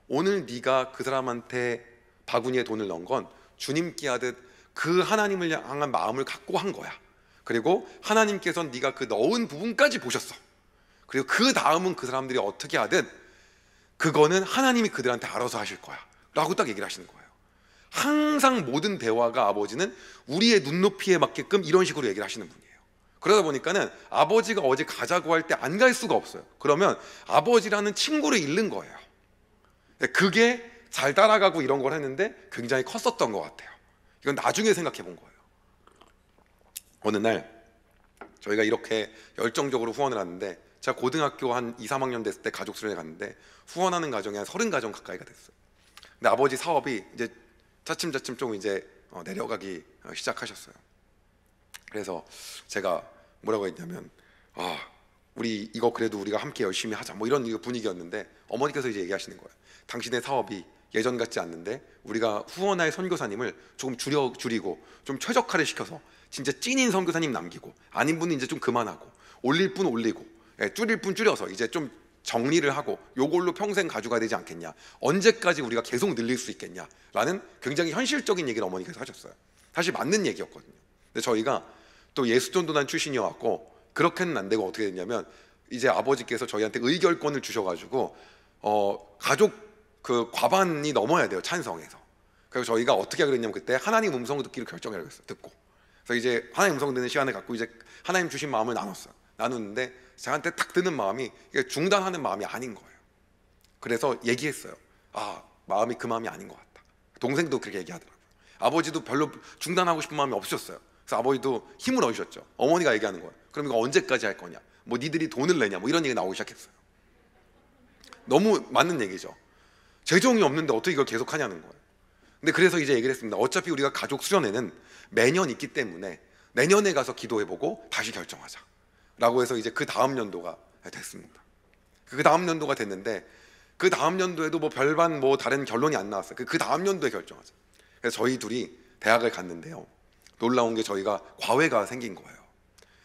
오늘 네가 그 사람한테 바구니에 돈을 넣은 건 주님께 하듯 그 하나님을 향한 마음을 갖고 한 거야. 그리고 하나님께서는 네가 그 넣은 부분까지 보셨어. 그리고 그 다음은 그 사람들이 어떻게 하든 그거는 하나님이 그들한테 알아서 하실 거야 라고 딱 얘기를 하시는 거예요. 항상 모든 대화가 아버지는 우리의 눈높이에 맞게끔 이런 식으로 얘기를 하시는 분이에요. 그러다 보니까는 아버지가 어디 가자고 할 때 안 갈 수가 없어요. 그러면 아버지라는 친구를 잃는 거예요. 그게 잘 따라가고 이런 걸 했는데 굉장히 컸었던 것 같아요. 이건 나중에 생각해 본 거예요. 어느 날 저희가 이렇게 열정적으로 후원을 하는데, 제가 고등학교 한 2, 3학년 됐을 때 가족 수련회 갔는데 후원하는 가정이 한 30가정 가까이가 됐어요. 근데 아버지 사업이 이제 차츰차츰 좀 이제 내려가기 시작하셨어요. 그래서 제가 뭐라고 했냐면, 우리 이거 그래도 우리가 함께 열심히 하자, 뭐 이런 분위기였는데, 어머니께서 이제 얘기하시는 거예요. 당신의 사업이 예전 같지 않는데 우리가 후원할 선교사님을 조금 줄이고 좀 최적화를 시켜서 진짜 찐인 선교사님 남기고, 아닌 분은 이제 좀 그만하고, 올릴 분 올리고, 줄일 분 줄여서 이제 좀 정리를 하고 요걸로 평생 가져가야 되지 않겠냐, 언제까지 우리가 계속 늘릴 수 있겠냐 라는 굉장히 현실적인 얘기를 어머니께서 하셨어요. 사실 맞는 얘기였거든요. 근데 저희가 또 예수전도단 출신이어갖고 그렇게는 안 되고, 어떻게 됐냐면 이제 아버지께서 저희한테 의결권을 주셔가지고 가족 그 과반이 넘어야 돼요, 찬성에서. 그래서 저희가 어떻게 그랬냐면, 그때 하나님 음성을 듣기로 결정을 했어요. 듣고, 그래서 이제 하나님 음성 듣는 시간을 갖고 이제 하나님 주신 마음을 나눴어요. 나눴는데 저한테 딱 드는 마음이 이게 중단하는 마음이 아닌 거예요. 그래서 얘기했어요. 마음이 그 마음이 아닌 것 같다. 동생도 그렇게 얘기하더라고요. 아버지도 별로 중단하고 싶은 마음이 없으셨어요. 그래서 아버지도 힘을 얻으셨죠. 어머니가 얘기하는 거예요. 그럼 이거 언제까지 할 거냐, 뭐 니들이 돈을 내냐, 뭐 이런 얘기 나오기 시작했어요. 너무 맞는 얘기죠. 재정이 없는데 어떻게 이걸 계속 하냐는 거예요. 근데 그래서 이제 얘기를 했습니다. 어차피 우리가 가족 수련회는 매년 있기 때문에 내년에 가서 기도해보고 다시 결정하자 라고 해서 이제 그 다음 연도가 됐습니다. 그 다음 연도가 됐는데, 그 다음 연도에도 뭐 별반 뭐 다른 결론이 안 나왔어요. 그 다음 연도에 결정하자. 그래서 저희 둘이 대학을 갔는데요, 놀라운 게 저희가 과외가 생긴 거예요.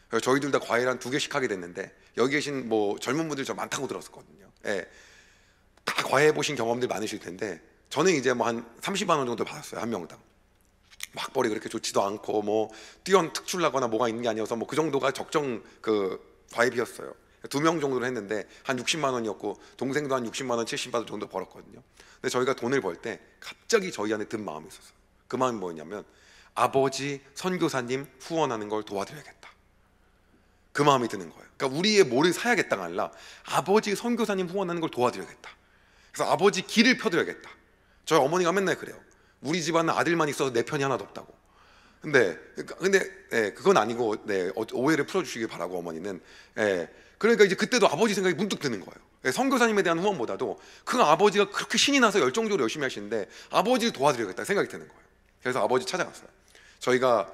그래서 저희 둘 다 과외를 한 2개씩 하게 됐는데, 여기 계신 뭐 젊은 분들 저 많다고 들었었거든요. 다 과외해 보신 경험들 많으실 텐데, 저는 이제 뭐 한 30만 원 정도 받았어요, 한 명당. 학벌이 그렇게 좋지도 않고 뭐 뛰어난 특출나거나 뭐가 있는 게 아니어서 뭐 그 정도가 적정 그 과외비였어요. 2명 정도로 했는데 한 60만 원이었고, 동생도 한 60만 원, 70만 원 정도 벌었거든요. 근데 저희가 돈을 벌 때 갑자기 저희 안에 든 마음이 있었어요. 그 마음이 뭐였냐면, 아버지 선교사님 후원하는 걸 도와드려야겠다, 그 마음이 드는 거예요. 그러니까 우리의 뭐를 사야겠다가 아니라 아버지 선교사님 후원하는 걸 도와드려야겠다. 그래서 아버지 길을 펴드려야겠다. 저희 어머니가 맨날 그래요. 우리 집안은 아들만 있어서 내 편이 하나도 없다고. 근데 그건 아니고, 오해를 풀어주시길 바라고, 어머니는. 그러니까 이제 그때도 아버지 생각이 문득 드는 거예요. 선교사님에 대한 후원보다도 그 아버지가 그렇게 신이 나서 열정적으로 열심히 하시는데 아버지를 도와드려야겠다 생각이 드는 거예요. 그래서 아버지 찾아갔어요. 저희가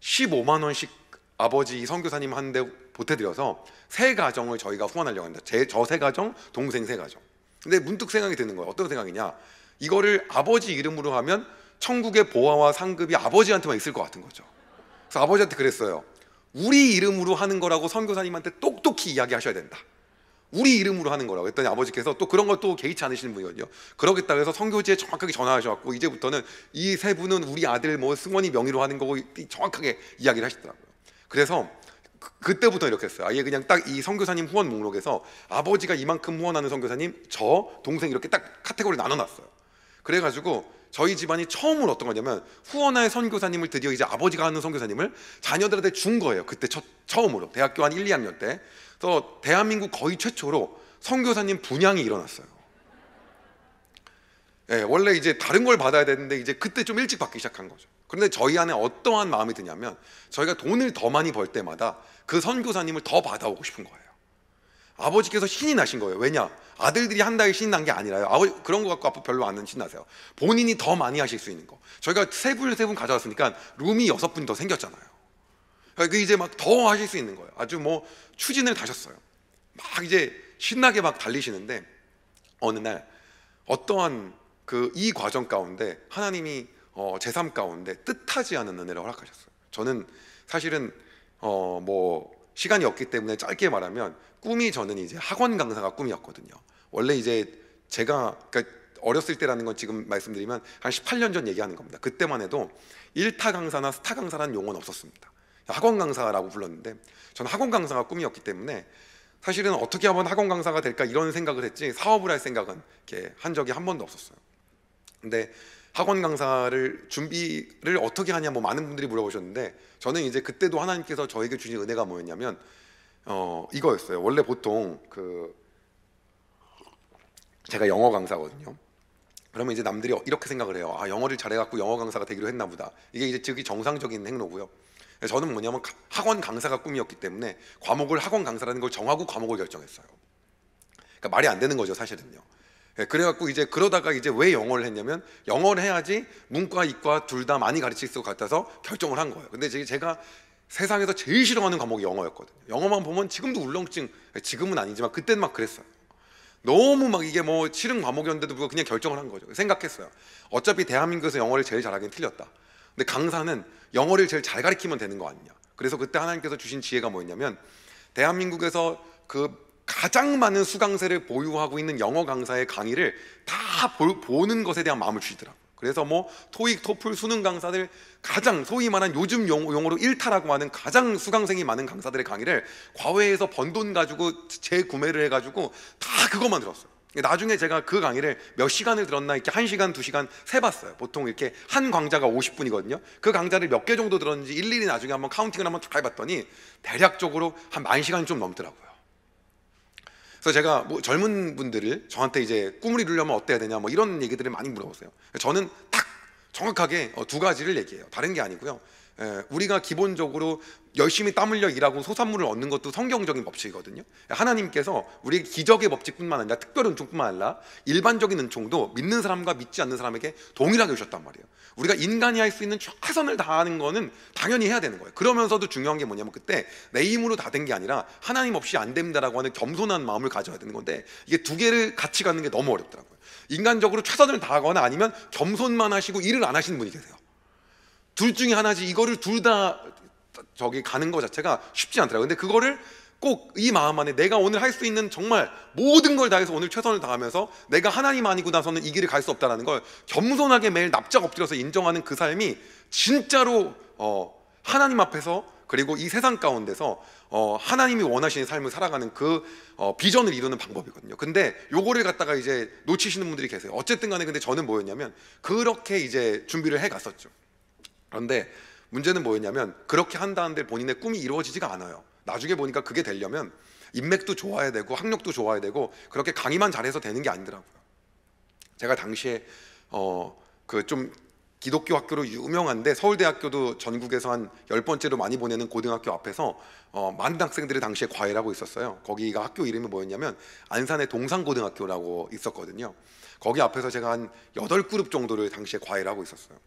15만 원씩 아버지 선교사님 한 대 보태드려서 3가정을 저희가 후원하려고 합니다. 저 3가정, 동생 3가정. 근데 문득 생각이 드는 거예요. 어떤 생각이냐, 이거를 아버지 이름으로 하면 천국의 보화와 상급이 아버지한테만 있을 것 같은 거죠. 그래서 아버지한테 그랬어요. 우리 이름으로 하는 거라고 선교사님한테 똑똑히 이야기하셔야 된다. 우리 이름으로 하는 거라고 했더니 아버지께서 또 그런 것도 개의치 않으시는 분이거든요. 그러겠다 해서 선교지에 정확하게 전화하셔갖고, 이제부터는 이 3분은 우리 아들 뭐 승원이 명의로 하는 거고 정확하게 이야기를 하시더라고요. 그래서 그때부터 이렇게 했어요. 아예 그냥 딱 이 선교사님 후원 목록에서 아버지가 이만큼 후원하는 선교사님, 저 동생 이렇게 딱 카테고리 나눠놨어요. 그래가지고 저희 집안이 처음으로 어떤 거냐면, 후원할 선교사님을 드디어 이제 아버지가 하는 선교사님을 자녀들한테 준 거예요. 그때 처음으로 대학교 한 1, 2학년 때. 그래서 대한민국 거의 최초로 선교사님 분양이 일어났어요. 원래 이제 다른 걸 받아야 되는데 이제 그때 좀 일찍 받기 시작한 거죠. 그런데 저희 안에 어떠한 마음이 드냐면, 저희가 돈을 더 많이 벌 때마다 그 선교사님을 더 받아오고 싶은 거예요. 아버지께서 신이 나신 거예요. 왜냐? 아들들이 한다에 신이 난 게 아니라요. 그런 거 갖고 아빠 별로 안 신나세요. 본인이 더 많이 하실 수 있는 거. 저희가 3분 가져왔으니까 룸이 6분이 더 생겼잖아요. 그러니까 이제 막 더 하실 수 있는 거예요. 아주 뭐 추진을 다셨어요. 막 이제 신나게 막 달리시는데, 어느 날 어떠한 이 과정 가운데 하나님이 제 삶 가운데 뜻하지 않은 은혜를 허락하셨어요. 저는 사실은 뭐 시간이 없기 때문에 짧게 말하면 꿈이 저는 이제 학원 강사가 꿈이었거든요. 원래 이제 제가 그러니까 어렸을 때라는 건 지금 말씀드리면 한 18년 전 얘기하는 겁니다. 그때만 해도 1타 강사나 스타 강사라는 용어는 없었습니다. 학원 강사라고 불렀는데 저는 학원 강사가 꿈이었기 때문에 사실은 어떻게 하면 학원 강사가 될까 이런 생각을 했지 사업을 할 생각은 이렇게 한 적이 한 번도 없었어요. 근데 학원 강사를 준비를 어떻게 하냐 뭐 많은 분들이 물어보셨는데 저는 이제 그때도 하나님께서 저에게 주신 은혜가 뭐였냐면 이거였어요. 원래 보통 제가 영어 강사거든요. 그러면 이제 남들이 이렇게 생각을 해요. 아, 영어를 잘해갖고 영어 강사가 되기로 했나 보다. 이게 이제 즉이 정상적인 행로고요. 저는 뭐냐면 학원 강사가 꿈이었기 때문에 과목을 학원 강사라는 걸 정하고 과목을 결정했어요. 그러니까 말이 안 되는 거죠, 사실은요. 그래갖고 이제 그러다가 이제 왜 영어를 했냐면 영어를 해야지 문과 이과 둘 다 많이 가르칠 수 같아서 결정을 한 거예요. 근데 제가 세상에서 제일 싫어하는 과목이 영어였거든요. 영어만 보면 지금도 울렁증, 지금은 아니지만 그때는 막 그랬어요. 너무 막 이게 뭐 싫은 과목이었는데도 불구하고 그냥 결정을 한 거죠. 생각했어요. 어차피 대한민국에서 영어를 제일 잘하긴 틀렸다. 근데 강사는 영어를 제일 잘 가르치면 되는 거 아니냐. 그래서 그때 하나님께서 주신 지혜가 뭐였냐면 대한민국에서 가장 많은 수강생을 보유하고 있는 영어 강사의 강의를 다 보는 것에 대한 마음을 주시더라고요. 그래서 뭐 토익, 토플, 수능 강사들 가장 소위 말하는 요즘 용어로 1타라고 하는 가장 수강생이 많은 강사들의 강의를 과외에서 번 돈 가지고 재구매를 해가지고 다 그것만 들었어요. 나중에 제가 그 강의를 몇 시간을 들었나 이렇게 1시간, 2시간 세봤어요. 보통 이렇게 한 강좌가 50분이거든요. 그 강좌를 몇 개 정도 들었는지 일일이 나중에 한번 카운팅을 한번 다 해봤더니 대략적으로 한 10,000시간이 좀 넘더라고요. 그래서 제가 뭐 젊은 분들을 저한테 이제 꿈을 이루려면 어때야 되냐 뭐 이런 얘기들을 많이 물어보세요. 저는 딱 정확하게 두 가지를 얘기해요. 다른 게 아니고요. 우리가 기본적으로 열심히 땀 흘려 일하고 소산물을 얻는 것도 성경적인 법칙이거든요. 하나님께서 우리 기적의 법칙뿐만 아니라 특별 은총뿐만 아니라 일반적인 은총도 믿는 사람과 믿지 않는 사람에게 동일하게 주셨단 말이에요. 우리가 인간이 할 수 있는 최선을 다하는 거는 당연히 해야 되는 거예요. 그러면서도 중요한 게 뭐냐면 그때 내 힘으로 다 된 게 아니라 하나님 없이 안 됩니다라고 하는 겸손한 마음을 가져야 되는 건데 이게 두 개를 같이 갖는 게 너무 어렵더라고요. 인간적으로 최선을 다하거나 아니면 겸손만 하시고 일을 안 하시는 분이 계세요. 둘 중에 하나지 이거를 둘 다 가는 거 자체가 쉽지 않더라고요. 근데 그거를 꼭 이 마음 안에 내가 오늘 할 수 있는 정말 모든 걸 다해서 오늘 최선을 다하면서 내가 하나님 아니고 나서는 이 길을 갈 수 없다는 걸 겸손하게 매일 납작 엎드려서 인정하는 그 삶이 진짜로 하나님 앞에서 그리고 이 세상 가운데서 하나님이 원하시는 삶을 살아가는 비전을 이루는 방법이거든요. 근데 요거를 갖다가 이제 놓치시는 분들이 계세요. 어쨌든 간에 근데 저는 뭐였냐면 그렇게 이제 준비를 해 갔었죠. 그런데 문제는 뭐였냐면 그렇게 한다는데 본인의 꿈이 이루어지지가 않아요. 나중에 보니까 그게 되려면 인맥도 좋아야 되고 학력도 좋아야 되고 그렇게 강의만 잘해서 되는 게 아니더라고요. 제가 당시에 좀 기독교 학교로 유명한데 서울대학교도 전국에서 한 10번째로 많이 보내는 고등학교 앞에서 많은 학생들이 당시에 과외를 하고 있었어요. 거기가 학교 이름이 뭐였냐면 안산의 동산고등학교라고 있었거든요. 거기 앞에서 제가 한 8그룹 정도를 당시에 과외를 하고 있었어요.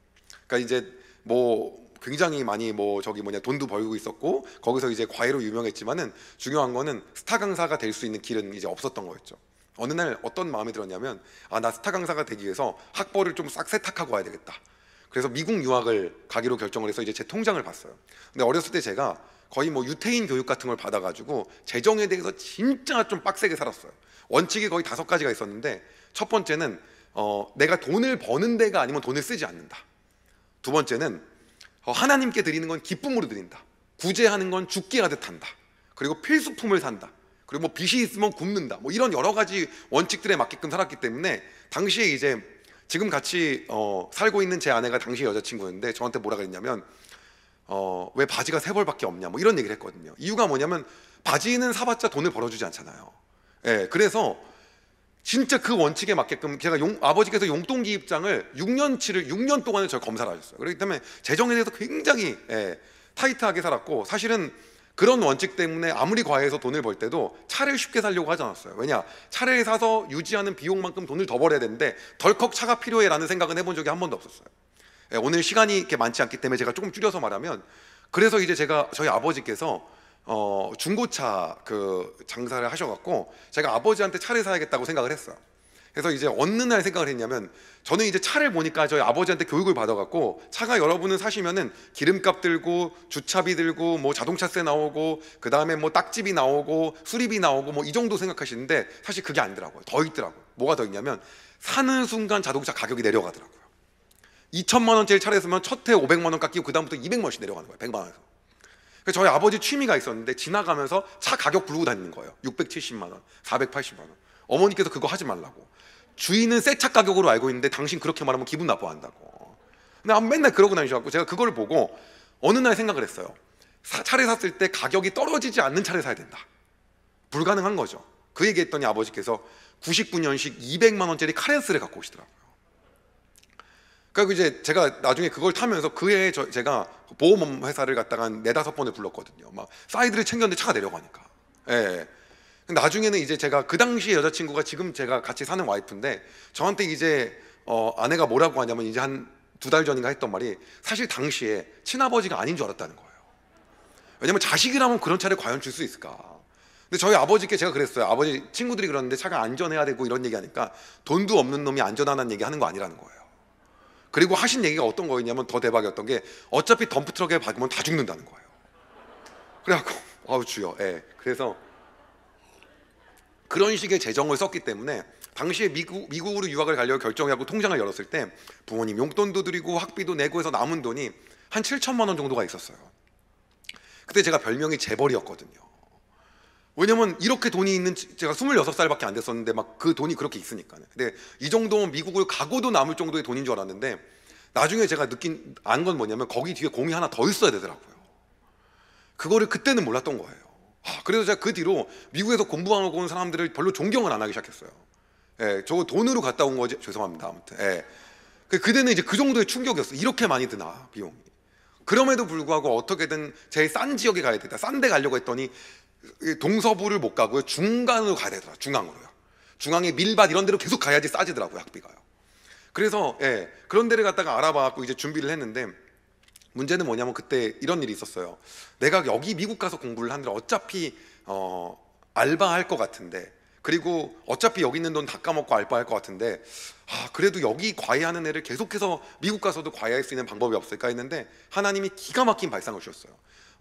그러니까 이제 뭐 굉장히 많이 돈도 벌고 있었고 거기서 이제 과외로 유명했지만은 중요한 거는 스타 강사가 될 수 있는 길은 이제 없었던 거였죠. 어느 날 어떤 마음이 들었냐면 나 스타 강사가 되기 위해서 학벌을 좀 싹 세탁하고 와야 되겠다. 그래서 미국 유학을 가기로 결정을 해서 이제 제 통장을 봤어요. 근데 어렸을 때 제가 거의 뭐 유태인 교육 같은 걸 받아가지고 재정에 대해서 진짜 좀 빡세게 살았어요. 원칙이 거의 5가지가 있었는데 첫 번째는 내가 돈을 버는 데가 아니면 돈을 쓰지 않는다. 두 번째는 하나님께 드리는 건 기쁨으로 드린다. 구제하는 건 죽게 하듯 한다. 그리고 필수품을 산다. 그리고 뭐 빚이 있으면 굽는다. 뭐 이런 여러 가지 원칙들에 맞게끔 살았기 때문에 당시에 이제 지금 같이 살고 있는 제 아내가 당시 여자친구였는데 저한테 뭐라 그랬냐면 왜 바지가 3벌밖에 없냐 뭐 이런 얘기를 했거든요. 이유가 뭐냐면 바지는 사봤자 돈을 벌어주지 않잖아요. 예, 그래서 진짜 그 원칙에 맞게끔 제가 아버지께서 용돈기입장을 6년 동안을 저를 검사를 하셨어요. 그렇기 때문에 재정에 대해서 굉장히 타이트하게 살았고 사실은 그런 원칙 때문에 아무리 과외해서 돈을 벌 때도 차를 쉽게 사려고 하지 않았어요. 왜냐? 차를 사서 유지하는 비용만큼 돈을 더 벌어야 되는데 덜컥 차가 필요해 라는 생각은 해본 적이 한 번도 없었어요. 오늘 시간이 이렇게 많지 않기 때문에 제가 조금 줄여서 말하면 그래서 이제 저희 아버지께서 중고차 장사를 하셔갖고 제가 아버지한테 차를 사야겠다고 생각을 했어요. 그래서 이제 어느 날 생각을 했냐면, 저는 이제 차를 보니까 저희 아버지한테 교육을 받아갖고, 차가 여러분은 사시면은 기름값 들고 주차비 들고 뭐 자동차세 나오고 그 다음에 뭐 딱집이 나오고 수리비 나오고 뭐 이 정도 생각하시는데, 사실 그게 아니더라고요. 더 있더라고요. 뭐가 더 있냐면, 사는 순간 자동차 가격이 내려가더라고요. 2천만 원짜리 차를 쓰면 첫 해 500만 원 깎이고 그 다음부터 200만 원씩 내려가는 거예요. 100만 원에서. 그래서 저희 아버지 취미가 있었는데, 지나가면서 차 가격 부르고 다니는 거예요. 670만 원, 480만 원. 어머니께서 그거 하지 말라고. 주인은 새 차 가격으로 알고 있는데 당신 그렇게 말하면 기분 나빠한다고. 근데 맨날 그러고 다니셔갖고, 제가 그걸 보고 어느 날 생각을 했어요. 차를 샀을 때 가격이 떨어지지 않는 차를 사야 된다. 불가능한 거죠. 그 얘기했더니 아버지께서 99년식 200만 원짜리 카렌스를 갖고 오시더라고요. 그리고 이제 제가 나중에 그걸 타면서 그 해에 제가 보험 회사를 갖다가 한 4-5번을 불렀거든요. 막 사이드를 챙겼는데 차가 내려가니까. 예. 나중에는 이제 제가 그 당시에 여자친구가 지금 제가 같이 사는 와이프인데, 저한테 이제 아내가 뭐라고 하냐면, 이제 한 2달 전인가 했던 말이, 사실 당시에 친아버지가 아닌 줄 알았다는 거예요. 왜냐면 자식이라면 그런 차를 과연 줄 수 있을까. 근데 저희 아버지께 제가 그랬어요. 아버지, 친구들이 그러는데 차가 안전해야 되고 이런 얘기 하니까, 돈도 없는 놈이 안전하다는 얘기 하는 거 아니라는 거예요. 그리고 하신 얘기가 어떤 거였냐면, 더 대박이었던 게, 어차피 덤프트럭에 박으면 다 죽는다는 거예요. 그래갖고 아우 주여. 예. 그래서 그런 식의 재정을 썼기 때문에, 당시에 미국으로 유학을 가려고 결정하고 통장을 열었을 때 부모님 용돈도 드리고 학비도 내고 해서 남은 돈이 한 7천만 원 정도가 있었어요. 그때 제가 별명이 재벌이었거든요. 왜냐면 이렇게 돈이 있는, 제가 26살밖에 안 됐었는데 막 그 돈이 그렇게 있으니까요. 근데 이 정도면 미국을 가고도 남을 정도의 돈인 줄 알았는데, 나중에 제가 안 건 뭐냐면, 거기 뒤에 공이 하나 더 있어야 되더라고요. 그거를 그때는 몰랐던 거예요. 그래서 제가 그 뒤로 미국에서 공부하고 온 사람들을 별로 존경을 안 하기 시작했어요. 예, 저거 돈으로 갔다 온 거지. 죄송합니다. 아무튼. 예. 그때는 이제 그 정도의 충격이었어요. 이렇게 많이 드나, 비용이. 그럼에도 불구하고 어떻게든 제일 싼 지역에 가야 되다. 싼 데 가려고 했더니 동서부를 못 가고요. 중간으로 가야 되더라. 중앙으로요. 중앙에 밀밭 이런 데로 계속 가야지 싸지더라고요, 학비가요. 그래서 예, 그런 데를 갔다가 알아봐갖고 이제 준비를 했는데, 문제는 뭐냐면, 그때 이런 일이 있었어요. 내가 여기 미국 가서 공부를 하는데 어차피 알바할 것 같은데, 그리고 어차피 여기 있는 돈 다 까먹고 알바할 것 같은데, 그래도 여기 과외하는 애를 계속해서 미국 가서도 과외할 수 있는 방법이 없을까 했는데, 하나님이 기가 막힌 발상을 주셨어요.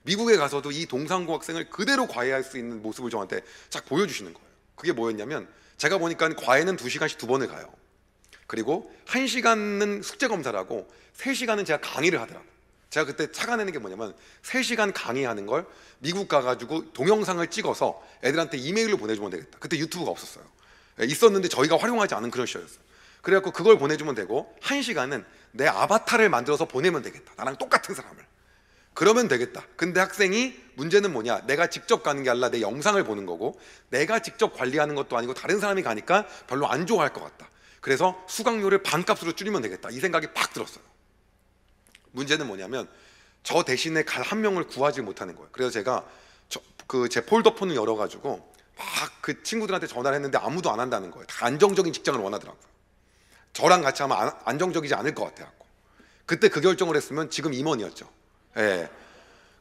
미국에 가서도 이 동상고 학생을 그대로 과외할 수 있는 모습을 저한테 쫙 보여주시는 거예요. 그게 뭐였냐면, 제가 보니까 과외는 2시간씩 2번을 가요. 그리고 1시간은 숙제 검사를 하고 3시간은 제가 강의를 하더라고요. 제가 그때 착안하는 게 뭐냐면, 3시간 강의하는 걸 미국 가가지고 동영상을 찍어서 애들한테 이메일로 보내주면 되겠다. 그때 유튜브가 없었어요. 있었는데 저희가 활용하지 않은 그런 시절이었어요. 그래갖고 그걸 보내주면 되고, 1시간은 내 아바타를 만들어서 보내면 되겠다. 나랑 똑같은 사람을. 그러면 되겠다. 근데 학생이, 문제는 뭐냐, 내가 직접 가는 게 아니라 내 영상을 보는 거고, 내가 직접 관리하는 것도 아니고 다른 사람이 가니까 별로 안 좋아할 것 같다. 그래서 수강료를 반값으로 줄이면 되겠다. 이 생각이 팍 들었어요. 문제는 뭐냐면, 저 대신에 갈 한 명을 구하지 못하는 거예요. 그래서 제가 제 폴더폰을 열어가지고 막 그 친구들한테 전화를 했는데 아무도 안 한다는 거예요. 다 안정적인 직장을 원하더라고요. 저랑 같이 하면 안정적이지 않을 것 같아요. 그때 그 결정을 했으면 지금 임원이었죠. 예.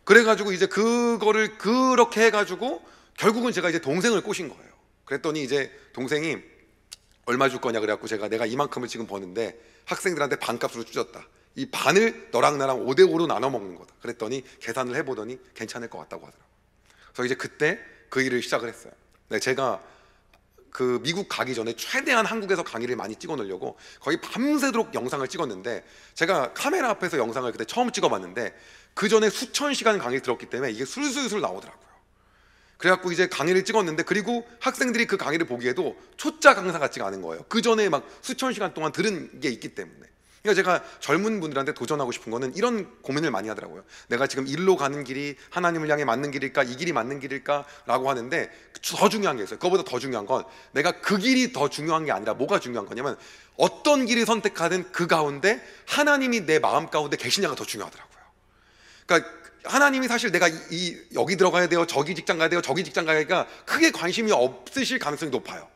그래가지고 이제 그거를 그렇게 해가지고 결국은 제가 이제 동생을 꼬신 거예요. 그랬더니 이제 동생이 얼마 줄 거냐 그래갖고, 내가 이만큼을 지금 버는데 학생들한테 반값으로 줄였다. 이 반을 너랑 나랑 5대5로 나눠 먹는 거다. 그랬더니 계산을 해보더니 괜찮을 것 같다고 하더라고요. 그래서 이제 그때 그 일을 시작을 했어요. 제가 그 미국 가기 전에 최대한 한국에서 강의를 많이 찍어 놓으려고 거의 밤새도록 영상을 찍었는데, 제가 카메라 앞에서 영상을 그때 처음 찍어봤는데, 그 전에 수천 시간 강의를 들었기 때문에 이게 술술술 나오더라고요. 그래갖고 이제 강의를 찍었는데, 그리고 학생들이 그 강의를 보기에도 초짜 강사 같지가 않은 거예요. 그 전에 막 수천 시간 동안 들은 게 있기 때문에. 그러니까 제가 젊은 분들한테 도전하고 싶은 거는 이런 고민을 많이 하더라고요. 내가 지금 일로 가는 길이 하나님을 향해 맞는 길일까, 이 길이 맞는 길일까 라고 하는데, 더 중요한 게 있어요. 그거보다 더 중요한 건, 내가 그 길이 더 중요한 게 아니라 뭐가 중요한 거냐면, 어떤 길을 선택하든 그 가운데 하나님이 내 마음 가운데 계시냐가 더 중요하더라고요. 그러니까 하나님이 사실 내가 여기 들어가야 돼요, 저기 직장 가야 돼요, 저기 직장 가야 되니까 크게 관심이 없으실 가능성이 높아요.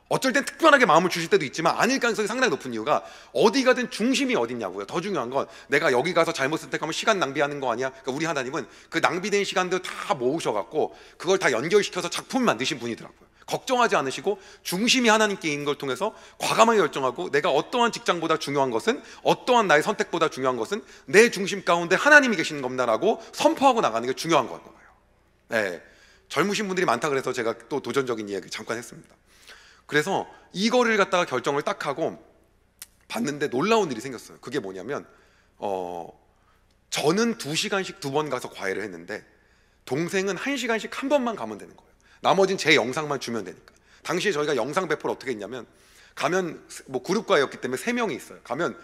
어쩔 땐 특별하게 마음을 주실 때도 있지만 아닐 가능성이 상당히 높은 이유가, 어디 가든 중심이 어딨냐고요. 더 중요한 건, 내가 여기 가서 잘못 선택하면 시간 낭비하는 거 아니야. 그러니까 우리 하나님은 그 낭비된 시간들 다 모으셔갖고 그걸 다 연결시켜서 작품 만드신 분이더라고요. 걱정하지 않으시고 중심이 하나님께 있는 걸 통해서 과감하게 결정하고, 내가 어떠한 직장보다 중요한 것은, 어떠한 나의 선택보다 중요한 것은 내 중심 가운데 하나님이 계시는 겁니다라고 선포하고 나가는 게 중요한 거예요. 네. 젊으신 분들이 많다 그래서 제가 또 도전적인 이야기 잠깐 했습니다. 그래서 이거를 갖다가 결정을 딱 하고 봤는데 놀라운 일이 생겼어요. 그게 뭐냐면 저는 2시간씩 2번 가서 과외를 했는데 동생은 1시간씩 1번만 가면 되는 거예요. 나머지는 제 영상만 주면 되니까. 당시에 저희가 영상 배포를 어떻게 했냐면, 가면 뭐 그룹 과외였기 때문에 3명이 있어요. 가면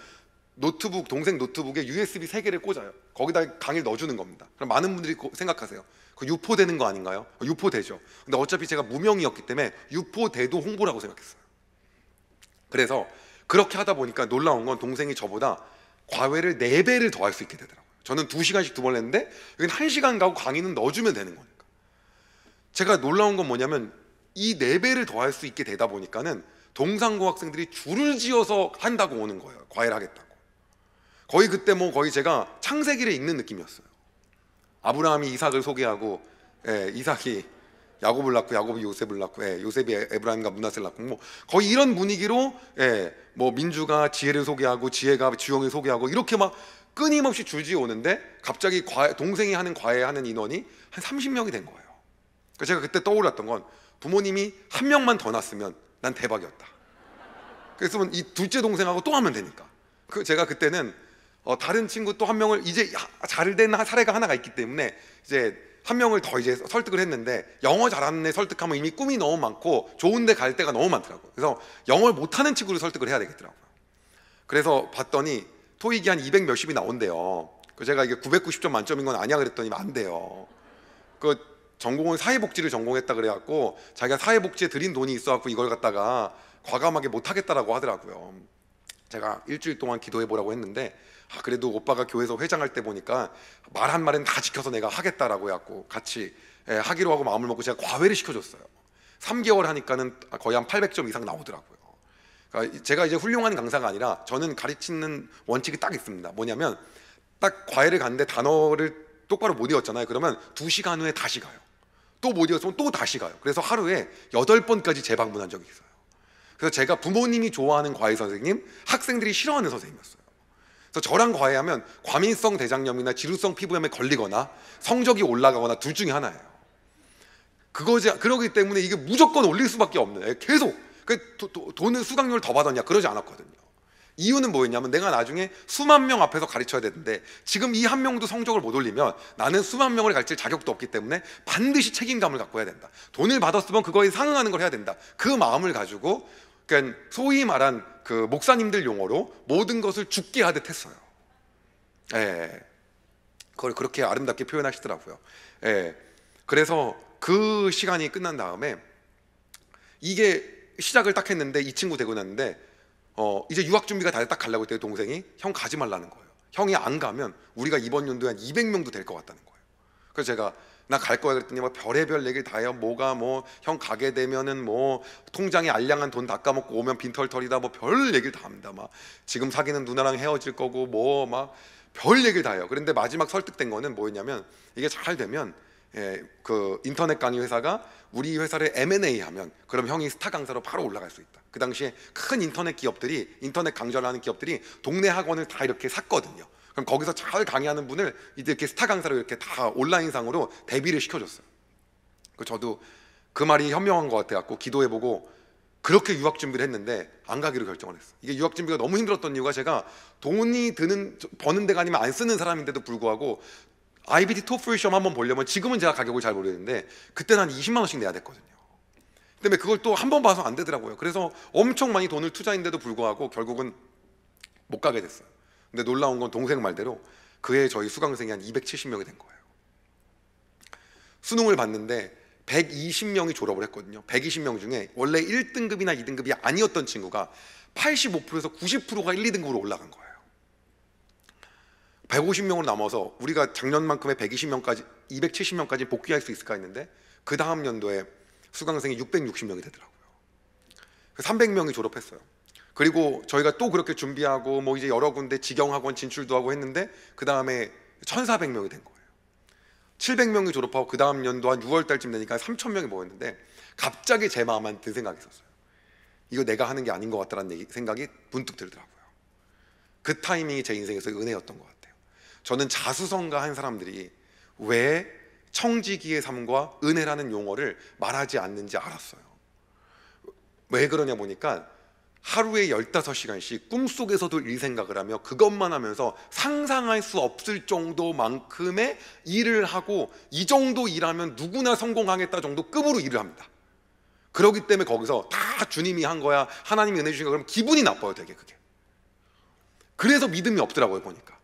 노트북, 동생 노트북에 USB 3개를 꽂아요. 거기다 강의를 넣어주는 겁니다. 그럼 많은 분들이 생각하세요, 그 유포되는 거 아닌가요? 유포되죠. 근데 어차피 제가 무명이었기 때문에 유포돼도 홍보라고 생각했어요. 그래서 그렇게 하다 보니까 놀라운 건 동생이 저보다 과외를 4배를 더 할 수 있게 되더라고요. 저는 2시간씩 2번 했는데 여기는 1시간 가고 강의는 넣어주면 되는 거니까. 제가 놀라운 건 뭐냐면 이 4배를 더 할 수 있게 되다 보니까는 동상고 학생들이 줄을 지어서 한다고 오는 거예요. 과외를 하겠다고. 거의 그때 뭐 거의 제가 창세기를 읽는 느낌이었어요. 아브라함이 이삭을 소개하고, 이삭이 야곱을 낳고, 야곱이 요셉을 낳고, 요셉이 에브라임과 므낫세를 낳고, 뭐 거의 이런 분위기로, 뭐 민주가 지혜를 소개하고, 지혜가 주영을 소개하고, 이렇게 막 끊임없이 줄지어 오는데 갑자기 동생이 하는 과외하는 인원이 한 30명이 된 거예요. 그래서 제가 그때 떠올랐던 건, 부모님이 1명만 더 낳았으면 난 대박이었다. 그래서 이 둘째 동생하고 또 하면 되니까. 제가 그때는 다른 친구 또 1명을, 이제 잘 된 사례가 하나가 있기 때문에 이제 1명을 더 이제 설득을 했는데, 영어 잘하는 애 설득하면 이미 꿈이 너무 많고 좋은 데 갈 데가 너무 많더라고요. 그래서 영어를 못하는 친구를 설득을 해야 되겠더라고요. 그래서 봤더니 토익이 한 200 몇십이 나온대요. 제가 이게 990점 만점인 건 아니야 그랬더니 안 돼요. 그 전공은 사회복지를 전공했다 그래갖고 자기가 사회복지에 들인 돈이 있어갖고 이걸 갖다가 과감하게 못하겠다라고 하더라고요. 제가 일주일 동안 기도해보라고 했는데, 그래도 오빠가 교회에서 회장할 때 보니까 말 한 말은 다 지켜서 내가 하겠다라고 해갖고 같이 하기로 하고 마음을 먹고 제가 과외를 시켜줬어요. 3개월 하니까는 거의 한 800점 이상 나오더라고요. 그러니까 제가 이제 훌륭한 강사가 아니라 저는 가르치는 원칙이 딱 있습니다. 뭐냐면 딱 과외를 갔는데 단어를 똑바로 못 외웠잖아요. 그러면 2시간 후에 다시 가요. 또 못 외웠으면 또 다시 가요. 그래서 하루에 8번까지 재방문한 적이 있어요. 그래서 제가 부모님이 좋아하는 과외 선생님, 학생들이 싫어하는 선생님이었어요. 그래서 저랑 과외하면 과민성 대장염이나 지루성 피부염에 걸리거나 성적이 올라가거나 둘 중에 하나예요. 그러기 때문에 이게 무조건 올릴 수밖에 없는, 계속 돈을 수강료를 더 받았냐 그러지 않았거든요. 이유는 뭐였냐면, 내가 나중에 수만 명 앞에서 가르쳐야 되는데 지금 이 한 명도 성적을 못 올리면 나는 수만 명을 가르칠 자격도 없기 때문에 반드시 책임감을 갖고 해야 된다. 돈을 받았으면 그거에 상응하는 걸 해야 된다. 그 마음을 가지고, 그러니까 소위 말한 그 목사님들 용어로 모든 것을 죽게 하듯 했어요. 그걸 그렇게 아름답게 표현하시더라고요. 그래서 그 시간이 끝난 다음에 이게 시작을 딱 했는데, 이 친구 되고 났는데 이제 유학 준비가 다 딱 가려고 했더니 동생이 형 가지 말라는 거예요. 형이 안 가면 우리가 이번 연도에 한 200명도 될 것 같다는 거예요. 그래서 제가 나 갈 거야 그랬더니 뭐 별의별 얘기를 다 해요. 뭐가 뭐 형 가게 되면은 뭐 통장에 알량한 돈 다 까먹고 오면 빈털털이다, 뭐 별 얘기를 다 합니다. 막 지금 사귀는 누나랑 헤어질 거고 뭐 막 별 얘기를 다 해요. 그런데 마지막 설득된 거는 뭐였냐면, 이게 잘 되면 그 인터넷 강의 회사가 우리 회사를 M&A 하면 그럼 형이 스타 강사로 바로 올라갈 수 있다. 그 당시에 큰 인터넷 기업들이, 인터넷 강좌를 하는 기업들이 동네 학원을 다 이렇게 샀거든요. 그럼 거기서 잘 강의하는 분을 이제 이렇게 스타 강사로 이렇게 다 온라인상으로 데뷔를 시켜줬어요. 저도 그 말이 현명한 것 같아갖고 기도해보고 그렇게 유학 준비를 했는데 안 가기로 결정을 했어요. 이게 유학 준비가 너무 힘들었던 이유가, 제가 돈이 버는 데가 아니면 안 쓰는 사람인데도 불구하고 IBT 토플 시험 한번 보려면, 지금은 제가 가격을 잘 모르겠는데 그때는 한 20만 원씩 내야 됐거든요. 근데 그걸 또 한 번 봐서 안 되더라고요. 그래서 엄청 많이 돈을 투자했는데도 불구하고 결국은 못 가게 됐어요. 근데 놀라운 건 동생 말대로 그해 저희 수강생이 한 270명이 된 거예요. 수능을 봤는데 120명이 졸업을 했거든요. 120명 중에 원래 1등급이나 2등급이 아니었던 친구가 85%에서 90%가 1, 2등급으로 올라간 거예요. 150명으로 남아서 우리가 작년만큼의 120명까지 270명까지 복귀할 수 있을까 했는데 그 다음 연도에 수강생이 660명이 되더라고요. 300명이 졸업했어요. 그리고 저희가 또 그렇게 준비하고 뭐 이제 여러 군데 직영학원 진출도 하고 했는데 그 다음에 1,400명이 된 거예요. 700명이 졸업하고 그 다음 연도 한 6월 달쯤 되니까 3,000명이 모였는데 갑자기 제 마음에 든 생각이 있었어요. 이거 내가 하는 게 아닌 것 같다는 생각이 문득 들더라고요. 그 타이밍이 제 인생에서 은혜였던 것 같아요. 저는 자수성가한 사람들이 왜 청지기의 삶과 은혜라는 용어를 말하지 않는지 알았어요. 왜 그러냐 보니까 하루에 15시간씩 꿈속에서도 일 생각을 하며 그것만 하면서 상상할 수 없을 정도만큼의 일을 하고, 이 정도 일하면 누구나 성공하겠다 정도 급으로 일을 합니다. 그렇기 때문에 거기서 다 주님이 한 거야, 하나님이 은혜 주신 거야, 그러면 기분이 나빠요 되게. 그게 그래서 믿음이 없더라고요 보니까.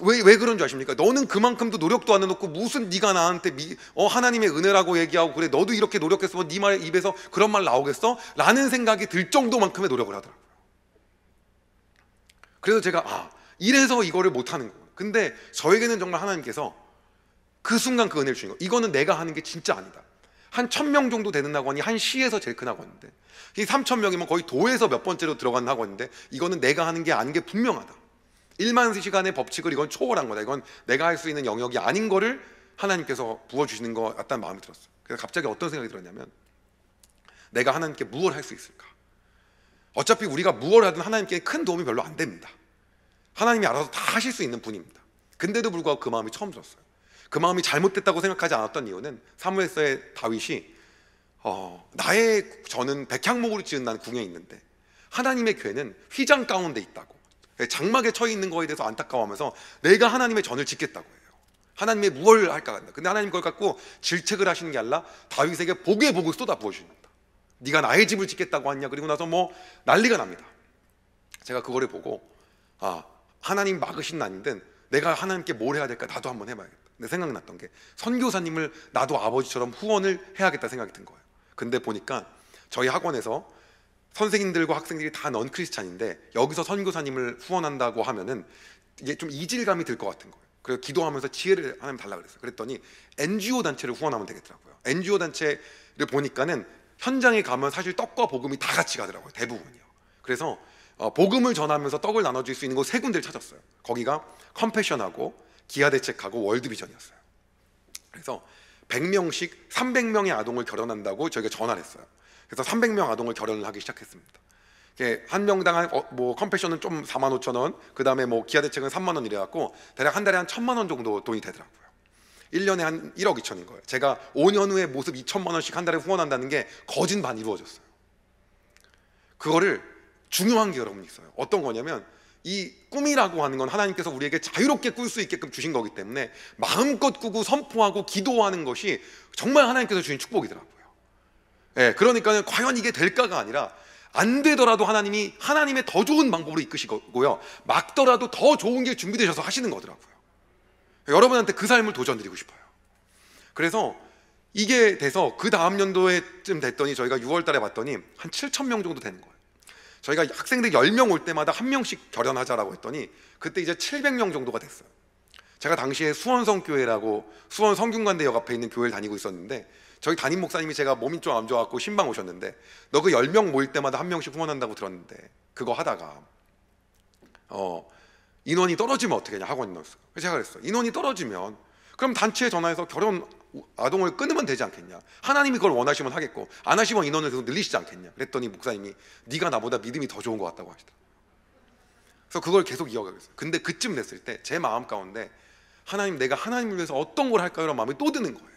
왜 그런 줄 아십니까? 너는 그만큼도 노력도 안 해놓고 무슨 네가 나한테 하나님의 은혜라고 얘기하고 그래, 너도 이렇게 노력했으면 네 말 입에서 그런 말 나오겠어? 라는 생각이 들 정도만큼의 노력을 하더라고요. 그래서 제가 이래서 이거를 못하는 거예요. 근데 저에게는 정말 하나님께서 그 순간 그 은혜를 주신 거예요. 이거는 내가 하는 게 진짜 아니다. 한 1000명 정도 되는 학원이 한 시에서 제일 큰 학원인데, 이 3000명이면 거의 도에서 몇 번째로 들어간 학원인데, 이거는 내가 하는 게 아닌 게 분명하다. 1만 시간의 법칙을 이건 초월한 거다. 이건 내가 할 수 있는 영역이 아닌 거를 하나님께서 부어주시는 것 같다는 마음이 들었어요. 그래서 갑자기 어떤 생각이 들었냐면, 내가 하나님께 무엇을 할 수 있을까? 어차피 우리가 무엇을 하든 하나님께 큰 도움이 별로 안 됩니다. 하나님이 알아서 다 하실 수 있는 분입니다. 근데도 불구하고 그 마음이 처음 들었어요. 그 마음이 잘못됐다고 생각하지 않았던 이유는, 사무엘서의 다윗이 저는 백향목으로 지은 난 궁에 있는데 하나님의 궤는 휘장 가운데 있다고, 장막에 처해 있는 거에 대해서 안타까워하면서 내가 하나님의 전을 짓겠다고 해요. 하나님의 무엇을 할까 한다. 근데 하나님 그걸 갖고 질책을 하시는 게 아니라 다윗에게 복의 복을 쏟아 부어주십니다. 네가 나의 집을 짓겠다고 하냐. 그리고 나서 난리가 납니다. 제가 그거를 보고 하나님 막으신 난이든 내가 하나님께 뭘 해야 될까, 나도 한번 해봐야겠다. 근데 생각났던 게, 선교사님을 나도 아버지처럼 후원을 해야겠다 생각이 든 거예요. 근데 보니까 저희 학원에서 선생님들과 학생들이 다 넌 크리스찬인데 여기서 선교사님을 후원한다고 하면은 이게 좀 이질감이 들 것 같은 거예요. 그래서 기도하면서 지혜를 하나님 달라 그랬어요. 그랬더니 NGO 단체를 후원하면 되겠더라고요. NGO 단체를 보니까는 현장에 가면 사실 떡과 복음이 다 같이 가더라고요, 대부분이요. 그래서 복음을 전하면서 떡을 나눠줄 수 있는 곳 3군데를 찾았어요. 거기가 컴패션하고 기아대책하고 월드비전이었어요. 그래서 100명씩 300명의 아동을 결혼한다고 저희가 전화를 했어요. 그래서 300명 아동을 결혼을 하기 시작했습니다. 한 명당 컴패션은 좀 45,000원, 그 다음에 기아대책은 3만 원 이래갖고 대략 한 달에 한 1,000만 원 정도 돈이 되더라고요. 1년에 한 1억 2천인 거예요. 제가 5년 후에 모습 2천만 원씩 한 달에 후원한다는 게 거진 반 이루어졌어요. 그거를 중요한 게 여러분 있어요. 어떤 거냐면, 이 꿈이라고 하는 건 하나님께서 우리에게 자유롭게 꿀 수 있게끔 주신 거기 때문에 마음껏 꾸고 선포하고 기도하는 것이 정말 하나님께서 주신 축복이더라고요. 그러니까 과연 이게 될까가 아니라, 안 되더라도 하나님이 하나님의 더 좋은 방법으로 이끄시고요, 막더라도 더 좋은 게 준비되셔서 하시는 거더라고요. 여러분한테 그 삶을 도전드리고 싶어요. 그래서 이게 돼서 그 다음 연도에쯤 됐더니 저희가 6월 달에 봤더니 한 7,000명 정도 되는 거예요. 저희가 학생들 10명 올 때마다 한 명씩 결연하자라고 했더니 그때 이제 700명 정도가 됐어요. 제가 당시에 수원성교회라고 수원 성균관대역 앞에 있는 교회를 다니고 있었는데, 저희 담임 목사님이 제가 몸이 좀 안 좋아갖고 신방 오셨는데, 너 그 10명 모일 때마다 한 명씩 후원한다고 들었는데 그거 하다가 인원이 떨어지면 어떻게 하냐, 학원 인원수. 그래서 제가 그랬어요. 인원이 떨어지면 그럼 단체에 전화해서 결혼 아동을 끊으면 되지 않겠냐, 하나님이 그걸 원하시면 하겠고 안 하시면 인원을 계속 늘리시지 않겠냐. 그랬더니 목사님이 네가 나보다 믿음이 더 좋은 것 같다고 하시더라고요. 그래서 그걸 계속 이어가고 있어요. 근데 그쯤 됐을 때 제 마음 가운데, 하나님, 내가 하나님을 위해서 어떤 걸 할까요? 라는 마음이 또 드는 거예요.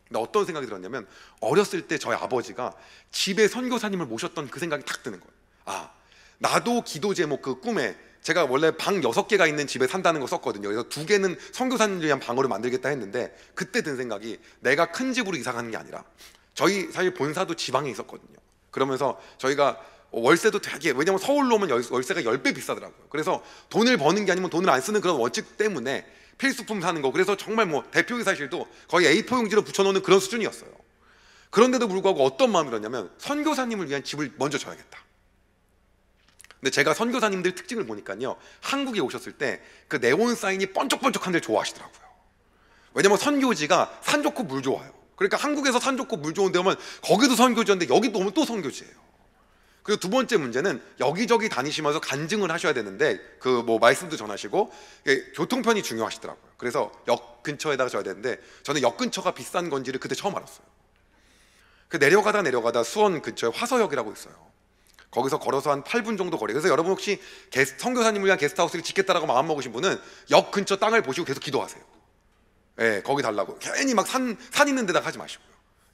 근데 어떤 생각이 들었냐면, 어렸을 때 저희 아버지가 집에 선교사님을 모셨던 그 생각이 탁 드는 거예요. 나도 기도 제목 그 꿈에, 제가 원래 방 6개가 있는 집에 산다는 거 썼거든요. 그래서 2개는 선교사님을 위한 방으로 만들겠다 했는데, 그때 든 생각이, 내가 큰 집으로 이사 가는 게 아니라, 저희 사실 본사도 지방에 있었거든요. 그러면서 저희가 월세도 되게, 왜냐면 서울로 오면 월세가 10배 비싸더라고요. 그래서 돈을 버는 게 아니면 돈을 안 쓰는 그런 원칙 때문에 필수품 사는 거, 그래서 정말 대표이사실도 거의 A4 용지로 붙여놓는 그런 수준이었어요. 그런데도 불구하고 어떤 마음이 들었냐면, 선교사님을 위한 집을 먼저 줘야겠다. 근데 제가 선교사님들 특징을 보니까요, 한국에 오셨을 때 그 네온 사인이 번쩍번쩍한 데를 좋아하시더라고요. 왜냐면 선교지가 산 좋고 물 좋아요. 그러니까 한국에서 산 좋고 물 좋은 데 오면 거기도 선교지인데 여기 또 오면 또 선교지예요. 그리고 두 번째 문제는, 여기저기 다니시면서 간증을 하셔야 되는데 말씀도 전하시고 교통편이 중요하시더라고요. 그래서 역 근처에다가 줘야 되는데, 저는 역 근처가 비싼 건지를 그때 처음 알았어요. 그 내려가다 수원 근처에 화서역이라고 있어요. 거기서 걸어서 한 8분 정도 거리. 그래서 여러분 혹시 선교사님을 위한 게스트하우스를 짓겠다라고 마음먹으신 분은 역 근처 땅을 보시고 계속 기도하세요. 예, 거기 달라고. 괜히 막 산 있는 데다 하지 마시고요.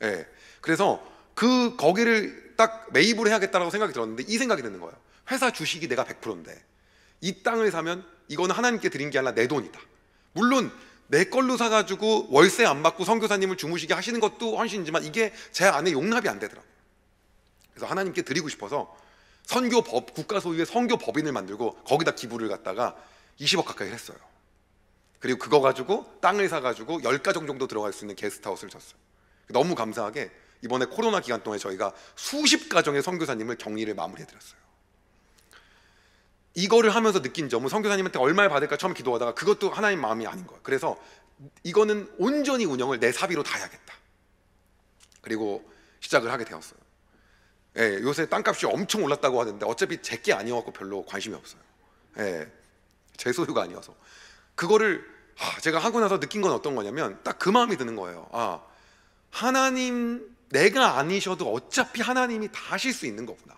예, 그래서 거기를 딱 매입을 해야겠다라고 생각이 들었는데 이 생각이 드는 거예요. 회사 주식이 내가 100%인데 이 땅을 사면 이거는 하나님께 드린 게 아니라 내 돈이다. 물론 내 걸로 사가지고 월세 안 받고 선교사님을 주무시게 하시는 것도 헌신이지만 이게 제 안에 용납이 안 되더라고요. 그래서 하나님께 드리고 싶어서 선교법, 국가 소유의 선교법인을 만들고 거기다 기부를 갖다가 20억 가까이 했어요. 그리고 그거 가지고 땅을 사가지고 10가정 정도 들어갈 수 있는 게스트하우스를 졌어요. 너무 감사하게 이번에 코로나 기간 동안에 저희가 수십 가정의 선교사님을 격리를 마무리해드렸어요. 이거를 하면서 느낀 점은 선교사님한테 얼마를 받을까 처음 기도하다가 그것도 하나님 마음이 아닌 거예요. 그래서 이거는 온전히 운영을 내 사비로 다 해야겠다. 그리고 시작을 하게 되었어요. 예, 요새 땅값이 엄청 올랐다고 하는데 어차피 제 게 아니어서 별로 관심이 없어요. 예, 제 소유가 아니어서. 그거를 제가 하고 나서 느낀 건 어떤 거냐면 딱 그 마음이 드는 거예요. 하나님, 내가 아니셔도 어차피 하나님이 다 하실 수 있는 거구나.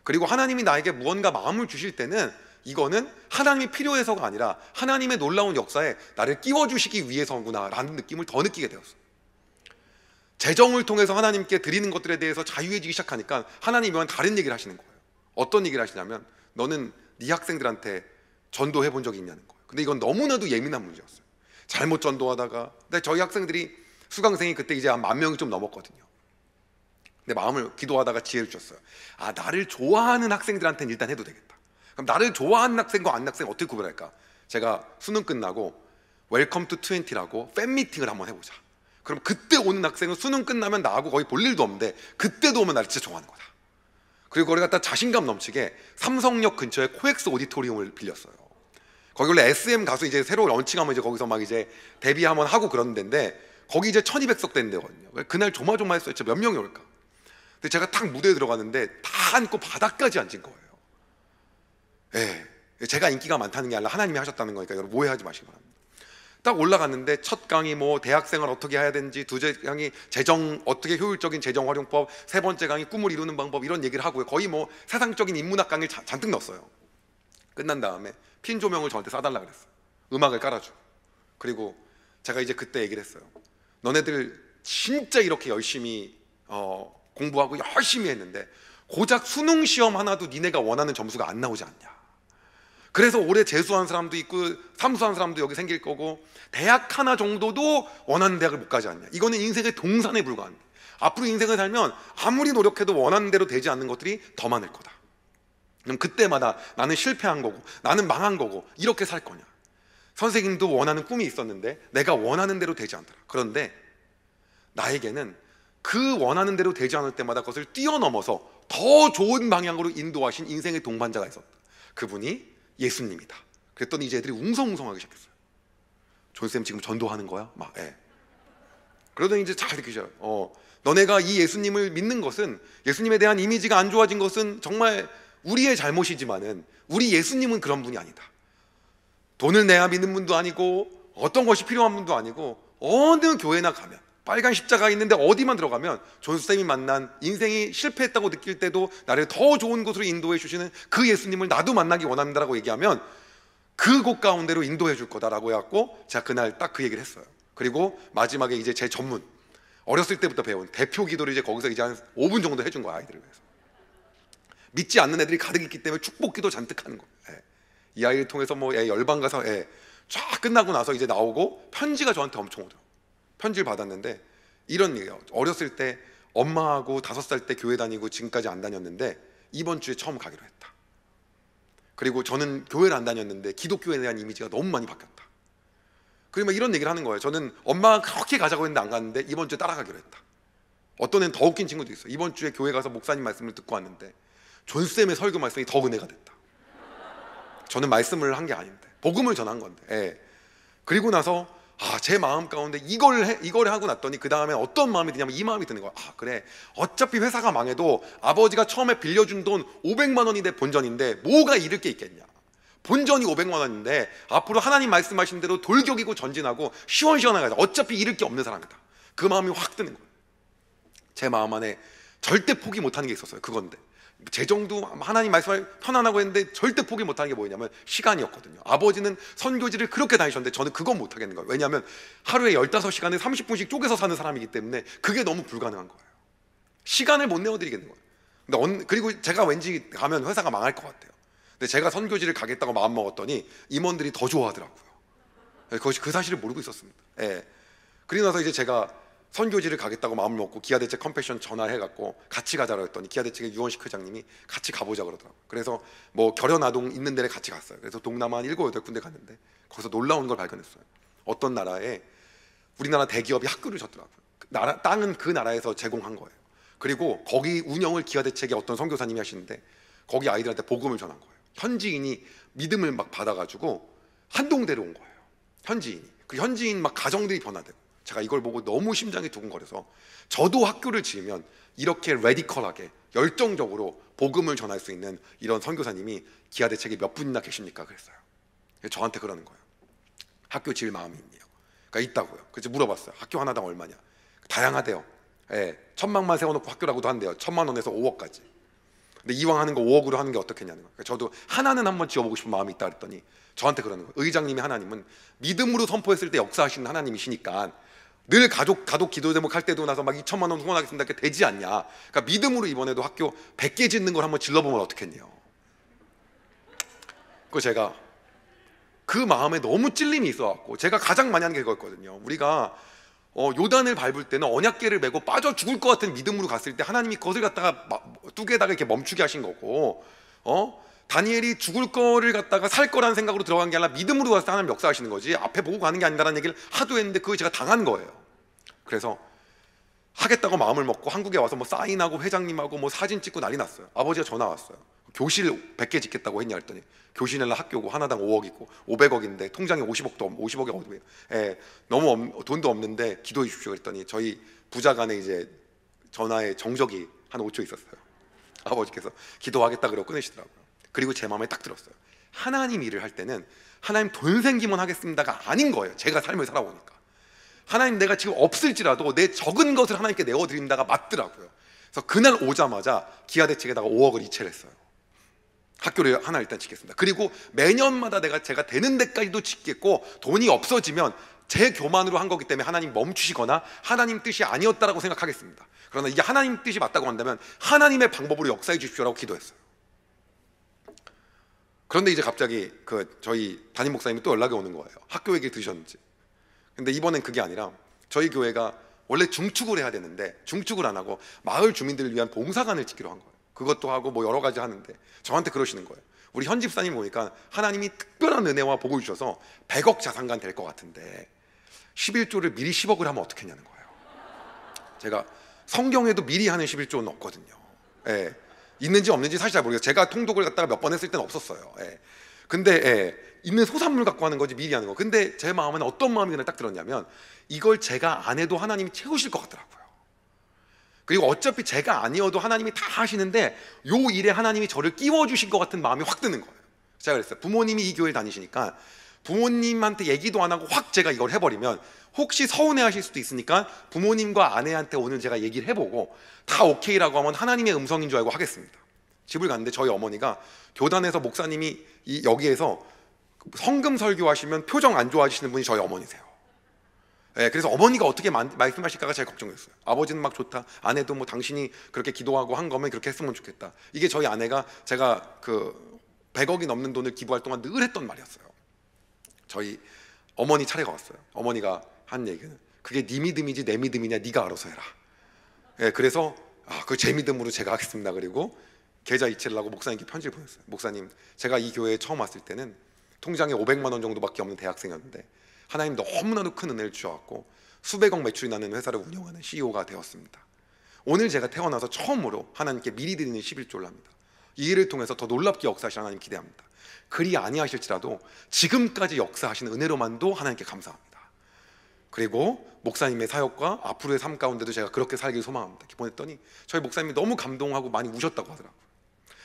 그리고 하나님이 나에게 무언가 마음을 주실 때는 이거는 하나님이 필요해서가 아니라 하나님의 놀라운 역사에 나를 끼워주시기 위해서구나 라는 느낌을 더 느끼게 되었어요. 재정을 통해서 하나님께 드리는 것들에 대해서 자유해지기 시작하니까 하나님이 다른 얘기를 하시는 거예요. 어떤 얘기를 하시냐면 너는 네 학생들한테 전도해 본 적이 있냐는 거예요. 근데 이건 너무나도 예민한 문제였어요. 잘못 전도하다가, 근데 저희 학생들이 수강생이 그때 이제 한 10,000명이 좀 넘었거든요. 근데 마음을 기도하다가 지혜를 주셨어요. 나를 좋아하는 학생들한테는 일단 해도 되겠다. 그럼 나를 좋아하는 학생과 안 학생 어떻게 구별할까? 제가 수능 끝나고 웰컴 투 20라고 팬미팅을 한번 해보자. 그럼 그때 오는 학생은 수능 끝나면 나하고 거의 볼 일도 없는데 그때도 오면 나를 진짜 좋아하는 거다. 그리고 거기 갖다 자신감 넘치게 삼성역 근처에 코엑스 오디토리움을 빌렸어요. 거기 원래 SM 가수 이제 새로 런칭하면 이제 거기서 막 이제 데뷔 한번 하고 그런 데인데 거기 이제 1200석 되는 데거든요. 그날 조마조마했어요. 진짜 몇 명이 올까? 근데 제가 탁 무대에 들어갔는데 다 앉고 바닥까지 앉은 거예요. 예, 제가 인기가 많다는 게 아니라 하나님이 하셨다는 거니까 여러분 오해하지 마시기 바랍니다. 딱 올라갔는데 첫 강의 뭐 대학생활 어떻게 해야 되는지, 두째 강의 재정 어떻게 효율적인 재정 활용법, 세 번째 강의 꿈을 이루는 방법 이런 얘기를 하고요. 거의 뭐 세상적인 인문학 강의를 잔뜩 넣었어요. 끝난 다음에 핀 조명을 저한테 싸달라 그랬어요. 음악을 깔아주고. 그리고 제가 이제 그때 얘기를 했어요. 너네들 진짜 이렇게 열심히 공부하고 열심히 했는데 고작 수능 시험 하나도 니네가 원하는 점수가 안 나오지 않냐. 그래서 올해 재수한 사람도 있고 삼수한 사람도 여기 생길 거고 대학 하나 정도도 원하는 대학을 못 가지 않냐. 이거는 인생의 동산에 불과한, 앞으로 인생을 살면 아무리 노력해도 원하는 대로 되지 않는 것들이 더 많을 거다. 그럼 그때마다 나는 실패한 거고 나는 망한 거고 이렇게 살 거냐. 선생님도 원하는 꿈이 있었는데 내가 원하는 대로 되지 않더라. 그런데 나에게는 그 원하는 대로 되지 않을 때마다 그것을 뛰어넘어서 더 좋은 방향으로 인도하신 인생의 동반자가 있었다. 그분이 예수님이다. 그랬더니 이제 애들이 웅성웅성하기 시작했어요. 존쌤 지금 전도하는 거야? 막 그러더니 이제 잘 느끼셔요. 너네가 이 예수님을 믿는 것은, 예수님에 대한 이미지가 안 좋아진 것은 정말 우리의 잘못이지만은 우리 예수님은 그런 분이 아니다. 돈을 내야 믿는 분도 아니고 어떤 것이 필요한 분도 아니고 어느 교회나 가면 빨간 십자가 있는데 어디만 들어가면 존쌤이 만난 인생이 실패했다고 느낄 때도 나를 더 좋은 곳으로 인도해 주시는 그 예수님을 나도 만나기 원한다라고 얘기하면 그곳 가운데로 인도해 줄 거다라고 해갖고 제가 그날 딱 그 얘기를 했어요. 그리고 마지막에 이제 제 전문, 어렸을 때부터 배운 대표 기도를 이제 거기서 이제 한 5분 정도 해준 거야, 아이들을 위해서. 믿지 않는 애들이 가득 있기 때문에 축복 기도 잔뜩 하는 거예요. 이 아이를 통해서 뭐 열방 가서 쫙 끝나고 나서 이제 나오고 편지가 저한테 엄청 오더라고요. 편지를 받았는데 이런 얘기예요. 어렸을 때 엄마하고 5살 때 교회 다니고 지금까지 안 다녔는데 이번 주에 처음 가기로 했다. 그리고 저는 교회를 안 다녔는데 기독교에 대한 이미지가 너무 많이 바뀌었다. 그리고 막 이런 얘기를 하는 거예요. 저는 엄마가 그렇게 가자고 했는데 안 갔는데 이번 주에 따라가기로 했다. 어떤 애는 더 웃긴 친구도 있어요. 이번 주에 교회 가서 목사님 말씀을 듣고 왔는데 존쌤의 설교 말씀이 더 은혜가 됐다. 저는 말씀을 한 게 아닌데 복음을 전한 건데. 그리고 나서 제 마음 가운데 이걸 하고 났더니 그 다음에 어떤 마음이 드냐면 이 마음이 드는 거야. 그래, 어차피 회사가 망해도 아버지가 처음에 빌려준 돈 500만 원이 내 본전인데 뭐가 잃을 게 있겠냐. 본전이 500만 원인데 앞으로 하나님 말씀하신 대로 돌격이고 전진하고 시원시원하게 하자. 어차피 잃을 게 없는 사람이다. 그 마음이 확 드는 거야. 제 마음 안에 절대 포기 못하는 게 있었어요. 그건데 재정도 하나님 말씀을 편안하고 했는데 절대 포기 못하는 게 뭐냐면 시간이었거든요. 아버지는 선교지를 그렇게 다니셨는데 저는 그건 못하겠는 거예요. 왜냐하면 하루에 15시간에 30분씩 쪼개서 사는 사람이기 때문에 그게 너무 불가능한 거예요. 시간을 못 내어드리겠는 거예요. 근데 그리고 제가 왠지 가면 회사가 망할 것 같아요. 근데 제가 선교지를 가겠다고 마음먹었더니 임원들이 더 좋아하더라고요. 그것이 그 사실을 모르고 있었습니다. 예. 그리고 나서 이제 제가 선교지를 가겠다고 마음을 먹고 기아대책 컴패션 전화해갖고 같이 가자고 했더니 기아대책의 유원식 회장님이 같이 가보자 그러더라고요. 그래서 뭐 결연아동 있는 데를 같이 갔어요. 그래서 동남아 한 7, 8군데 갔는데 거기서 놀라운 걸 발견했어요. 어떤 나라에 우리나라 대기업이 학교를 줬더라고요. 땅은 그 나라에서 제공한 거예요. 그리고 거기 운영을 기아대책의 어떤 선교사님이 하시는데 거기 아이들한테 복음을 전한 거예요. 현지인이 믿음을 막 받아가지고 한동대로 온 거예요. 현지인이. 그 현지인 막 가정들이 변화되고 제가 이걸 보고 너무 심장이 두근거려서 저도 학교를 지으면 이렇게 레디컬하게 열정적으로 복음을 전할 수 있는 이런 선교사님이 기아대책에 몇 분이나 계십니까? 그랬어요. 저한테 그러는 거예요. 학교 지을 마음이 있냐고. 그러니까 있다고요. 그래서 물어봤어요. 학교 하나당 얼마냐? 다양하대요. 예, 1,000망만 세워놓고 학교라고도 한대요. 1,000만 원에서 5억까지. 근데 이왕 하는 거 5억으로 하는 게 어떻겠냐는 거예요. 저도 하나는 한번 지어보고 싶은 마음이 있다 그랬더니 저한테 그러는 거예요. 의장님이 하나님은 믿음으로 선포했을 때 역사하시는 하나님이시니까 늘 가족 기도 제목 할 때도 나서 막 2,000만 원 후원하겠습니다 이렇게 되지 않냐. 그러니까 믿음으로 이번에도 학교 100개 짓는 걸 한번 질러보면 어떻겠냐. 그 제가 그 마음에 너무 찔림이 있어갖고 제가 가장 많이 하는 게 그거였거든요. 우리가 요단을 밟을 때는 언약궤를 메고 빠져 죽을 것 같은 믿음으로 갔을 때 하나님이 그것을 갖다가 뚝에다가 이렇게 멈추게 하신 거고, 다니엘이 죽을 거를 갖다가 살 거라는 생각으로 들어간 게 아니라 믿음으로 가서 하나님 역사하시는 거지 앞에 보고 가는 게 아니다라는 얘기를 하도 했는데 그걸 제가 당한 거예요. 그래서 하겠다고 마음을 먹고 한국에 와서 뭐 사인하고 회장님하고 뭐 사진 찍고 난리 났어요. 아버지가 전화 왔어요. 교실 100개 짓겠다고 했냐 했더니 교실이나 학교고 하나당 5억이고 500억인데 통장에 50억이 어디예요? 예, 너무 돈도 없는데 기도해 주십시오 그랬더니 저희 부자 간에 이제 전화에 정적이 한 5초 있었어요. 아버지께서 기도하겠다 그러고 끊으시더라고요. 그리고 제 마음에 딱 들었어요. 하나님 일을 할 때는 하나님 돈 생기면 하겠습니다가 아닌 거예요. 제가 삶을 살아보니까 하나님 내가 지금 없을지라도 내 적은 것을 하나님께 내어드린다가 맞더라고요. 그래서 그날 오자마자 기아대책에다가 5억을 이체를 했어요. 학교를 하나 일단 짓겠습니다. 그리고 매년마다 제가 되는 데까지도 짓겠고 돈이 없어지면 제 교만으로 한 거기 때문에 하나님 멈추시거나 하나님 뜻이 아니었다라고 생각하겠습니다. 그러나 이게 하나님 뜻이 맞다고 한다면 하나님의 방법으로 역사해 주십시오라고 기도했어요. 그런데 이제 갑자기 저희 담임 목사님이 또 연락이 오는 거예요. 학교 얘기를 들으셨는지. 근데 이번엔 그게 아니라 저희 교회가 원래 중축을 해야 되는데 중축을 안 하고 마을 주민들을 위한 봉사관을 짓기로 한 거예요. 그것도 하고 뭐 여러 가지 하는데 저한테 그러시는 거예요. 우리 현 집사님 보니까 하나님이 특별한 은혜와 복을 주셔서 100억 자산관 될 것 같은데 11조를 미리 10억을 하면 어떻겠냐는 거예요. 제가 성경에도 미리 하는 11조는 없거든요. 예, 있는지 없는지 사실 잘 모르겠어요. 제가 통독을 갖다가 몇 번 했을 때는 없었어요. 예. 근데 있는 소산물 갖고 하는 거지 미리 하는 거. 근데 제 마음은 어떤 마음이 그냥 딱 들었냐면 이걸 제가 안 해도 하나님이 채우실 것 같더라고요. 그리고 어차피 제가 아니어도 하나님이 다 하시는데 요 일에 하나님이 저를 끼워주신 것 같은 마음이 확 드는 거예요. 제가 그랬어요. 부모님이 이 교회를 다니시니까 부모님한테 얘기도 안 하고 확 제가 이걸 해버리면 혹시 서운해하실 수도 있으니까 부모님과 아내한테 오늘 제가 얘기를 해보고 다 오케이라고 하면 하나님의 음성인 줄 알고 하겠습니다. 집을 갔는데 저희 어머니가 교단에서 목사님이 여기에서 성금 설교하시면 표정 안 좋아지시는 분이 저희 어머니세요. 예, 그래서 어머니가 어떻게 말씀하실까가 제일 걱정했어요. 아버지는 막 좋다. 아내도 뭐 당신이 그렇게 기도하고 한 거면 그렇게 했으면 좋겠다. 이게 저희 아내가 제가 100억이 넘는 돈을 기부할 동안 늘 했던 말이었어요. 저희 어머니 차례가 왔어요. 어머니가 한 얘기는 그게 네 믿음이지 내 믿음이냐 네가 알아서 해라. 예, 그래서 그 제 믿음으로 제가 하겠습니다. 그리고 계좌 이체를 하고 목사님께 편지를 보냈어요. 목사님, 제가 이 교회에 처음 왔을 때는 통장에 500만 원 정도밖에 없는 대학생이었는데 하나님 너무나도 큰 은혜를 주셔갖고 수백억 매출이 나는 회사를 운영하는 CEO가 되었습니다. 오늘 제가 태어나서 처음으로 하나님께 미리 드리는 11조를 합니다. 이 일을 통해서 더 놀랍게 역사하시는 하나님 기대합니다. 그리 아니하실지라도 지금까지 역사하시는 은혜로만도 하나님께 감사합니다. 그리고 목사님의 사역과 앞으로의 삶 가운데도 제가 그렇게 살길 소망합니다. 보냈더니 저희 목사님이 너무 감동하고 많이 우셨다고 하더라고요.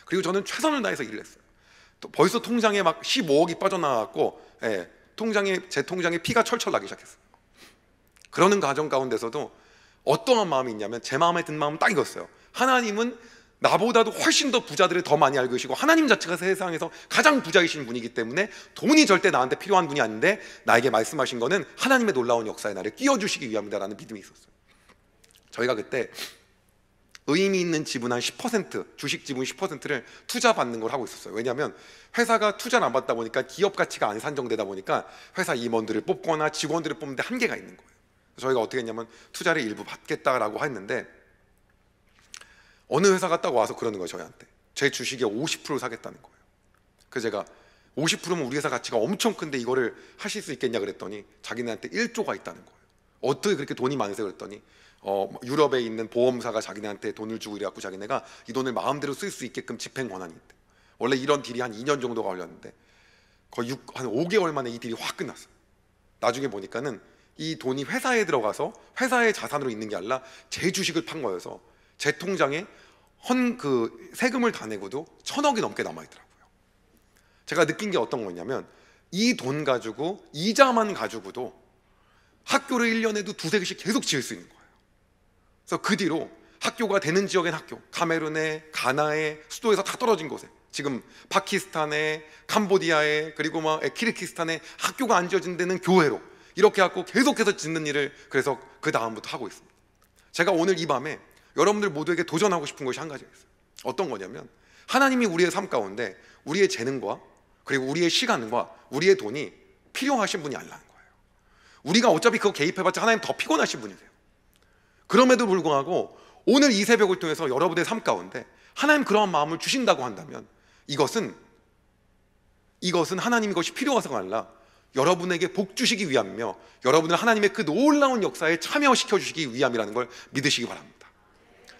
그리고 저는 최선을 다해서 일을 했어요. 또 벌써 통장에 막 15억이 빠져나왔고 제 통장에 피가 철철 나기 시작했어요. 그러는 과정 가운데서도 어떠한 마음이 있냐면 제 마음에 든 마음은 딱 이거였어요. 하나님은 나보다도 훨씬 더 부자들을 더 많이 알고 계시고 하나님 자체가 세상에서 가장 부자이신 분이기 때문에 돈이 절대 나한테 필요한 분이 아닌데 나에게 말씀하신 거는 하나님의 놀라운 역사에 나를 끼워주시기 위함이다라는 믿음이 있었어요. 저희가 그때 의미 있는 지분 한 10%, 주식 지분 10%를 투자 받는 걸 하고 있었어요. 왜냐하면 회사가 투자를 안 받다 보니까 기업 가치가 안 산정되다 보니까 회사 임원들을 뽑거나 직원들을 뽑는데 한계가 있는 거예요. 저희가 어떻게 했냐면 투자를 일부 받겠다라고 했는데 어느 회사가 딱 와서 그러는 거예요. 저희한테 제 주식의 50% 사겠다는 거예요. 그래서 제가 50%면 우리 회사 가치가 엄청 큰데 이거를 하실 수 있겠냐 그랬더니 자기네한테 1조가 있다는 거예요. 어떻게 그렇게 돈이 많으세요 그랬더니 유럽에 있는 보험사가 자기네한테 돈을 주고 이래갖고 자기네가 이 돈을 마음대로 쓸 수 있게끔 집행 권한이 있대. 원래 이런 딜이 한 2년 정도가 걸렸는데 거의 한 5개월 만에 이 딜이 확 끝났어요. 나중에 보니까는 이 돈이 회사에 들어가서 회사의 자산으로 있는 게 아니라 제 주식을 판 거여서 제 통장에 그 세금을 다 내고도 1,000억이 넘게 남아있더라고요. 제가 느낀 게 어떤 거냐면 이 돈 가지고 이자만 가지고도 학교를 1년에도 두세 개씩 계속 지을 수 있는 거예요. 그래서 그 뒤로 학교가 되는 지역엔 학교, 카메룬에, 가나에, 수도에서 다 떨어진 곳에 지금 파키스탄에, 캄보디아에 그리고 막 키르기스탄에 학교가 안 지어진 데는 교회로 이렇게 갖고 계속해서 짓는 일을 그래서 그 다음부터 하고 있습니다. 제가 오늘 이 밤에 여러분들 모두에게 도전하고 싶은 것이 한 가지가 있어요. 어떤 거냐면 하나님이 우리의 삶 가운데 우리의 재능과 그리고 우리의 시간과 우리의 돈이 필요하신 분이 아니라는 거예요. 우리가 어차피 그거 개입해봤자 하나님 더 피곤하신 분이세요. 그럼에도 불구하고 오늘 이 새벽을 통해서 여러분의 삶 가운데 하나님 그러한 마음을 주신다고 한다면 이것은 하나님 것이 필요해서가 아니라 여러분에게 복 주시기 위함이며 여러분을 하나님의 그 놀라운 역사에 참여시켜 주시기 위함이라는 걸 믿으시기 바랍니다.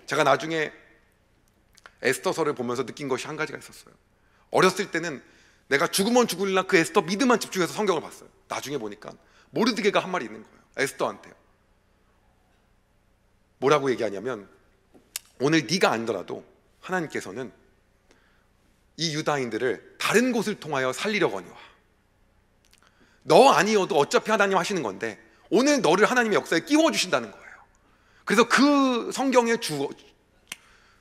제가 나중에 에스더서를 보면서 느낀 것이 한 가지가 있었어요. 어렸을 때는 내가 죽으면 죽을라 그 에스더 믿음만 집중해서 성경을 봤어요. 나중에 보니까 모르드게가 한 말이 있는 거예요. 에스더한테요. 뭐라고 얘기하냐면 오늘 네가 아니더라도 하나님께서는 이 유다인들을 다른 곳을 통하여 살리려거니와 너 아니어도 어차피 하나님 하시는 건데 오늘 너를 하나님의 역사에 끼워주신다는 거예요. 그래서 그 성경의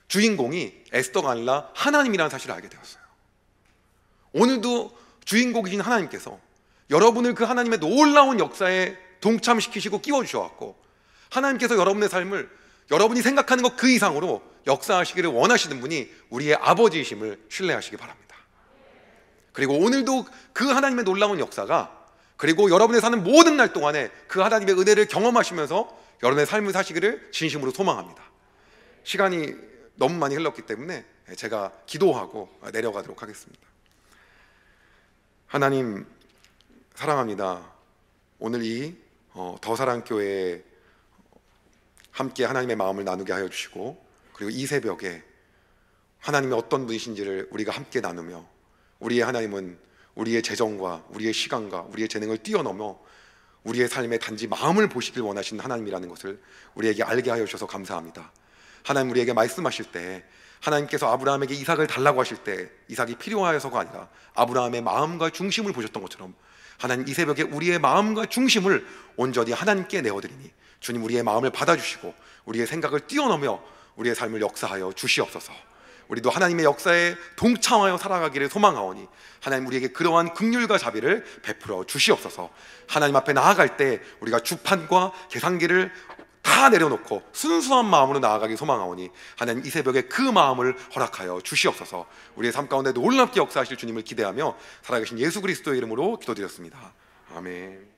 주인공이 에스더가 아니라 하나님이라는 사실을 알게 되었어요. 오늘도 주인공이신 하나님께서 여러분을 그 하나님의 놀라운 역사에 동참시키시고 끼워주셔갖고 하나님께서 여러분의 삶을 여러분이 생각하는 것 그 이상으로 역사하시기를 원하시는 분이 우리의 아버지이심을 신뢰하시기 바랍니다. 그리고 오늘도 그 하나님의 놀라운 역사가 그리고 여러분의 사는 모든 날 동안에 그 하나님의 은혜를 경험하시면서 여러분의 삶을 사시기를 진심으로 소망합니다. 시간이 너무 많이 흘렀기 때문에 제가 기도하고 내려가도록 하겠습니다. 하나님 사랑합니다. 오늘 이 더사랑교회에 함께 하나님의 마음을 나누게 하여 주시고 그리고 이 새벽에 하나님이 어떤 분이신지를 우리가 함께 나누며 우리의 하나님은 우리의 재정과 우리의 시간과 우리의 재능을 뛰어넘어 우리의 삶에 단지 마음을 보시길 원하시는 하나님이라는 것을 우리에게 알게 하여 주셔서 감사합니다. 하나님 우리에게 말씀하실 때 하나님께서 아브라함에게 이삭을 달라고 하실 때 이삭이 필요하여서가 아니라 아브라함의 마음과 중심을 보셨던 것처럼 하나님 이 새벽에 우리의 마음과 중심을 온전히 하나님께 내어드리니 주님 우리의 마음을 받아주시고 우리의 생각을 뛰어넘어 우리의 삶을 역사하여 주시옵소서. 우리도 하나님의 역사에 동참하여 살아가기를 소망하오니 하나님 우리에게 그러한 긍휼과 자비를 베풀어 주시옵소서. 하나님 앞에 나아갈 때 우리가 주판과 계산기를 다 내려놓고 순수한 마음으로 나아가기 소망하오니 하나님 이 새벽에 그 마음을 허락하여 주시옵소서. 우리의 삶 가운데 놀랍게 역사하실 주님을 기대하며 살아계신 예수 그리스도의 이름으로 기도드렸습니다. 아멘.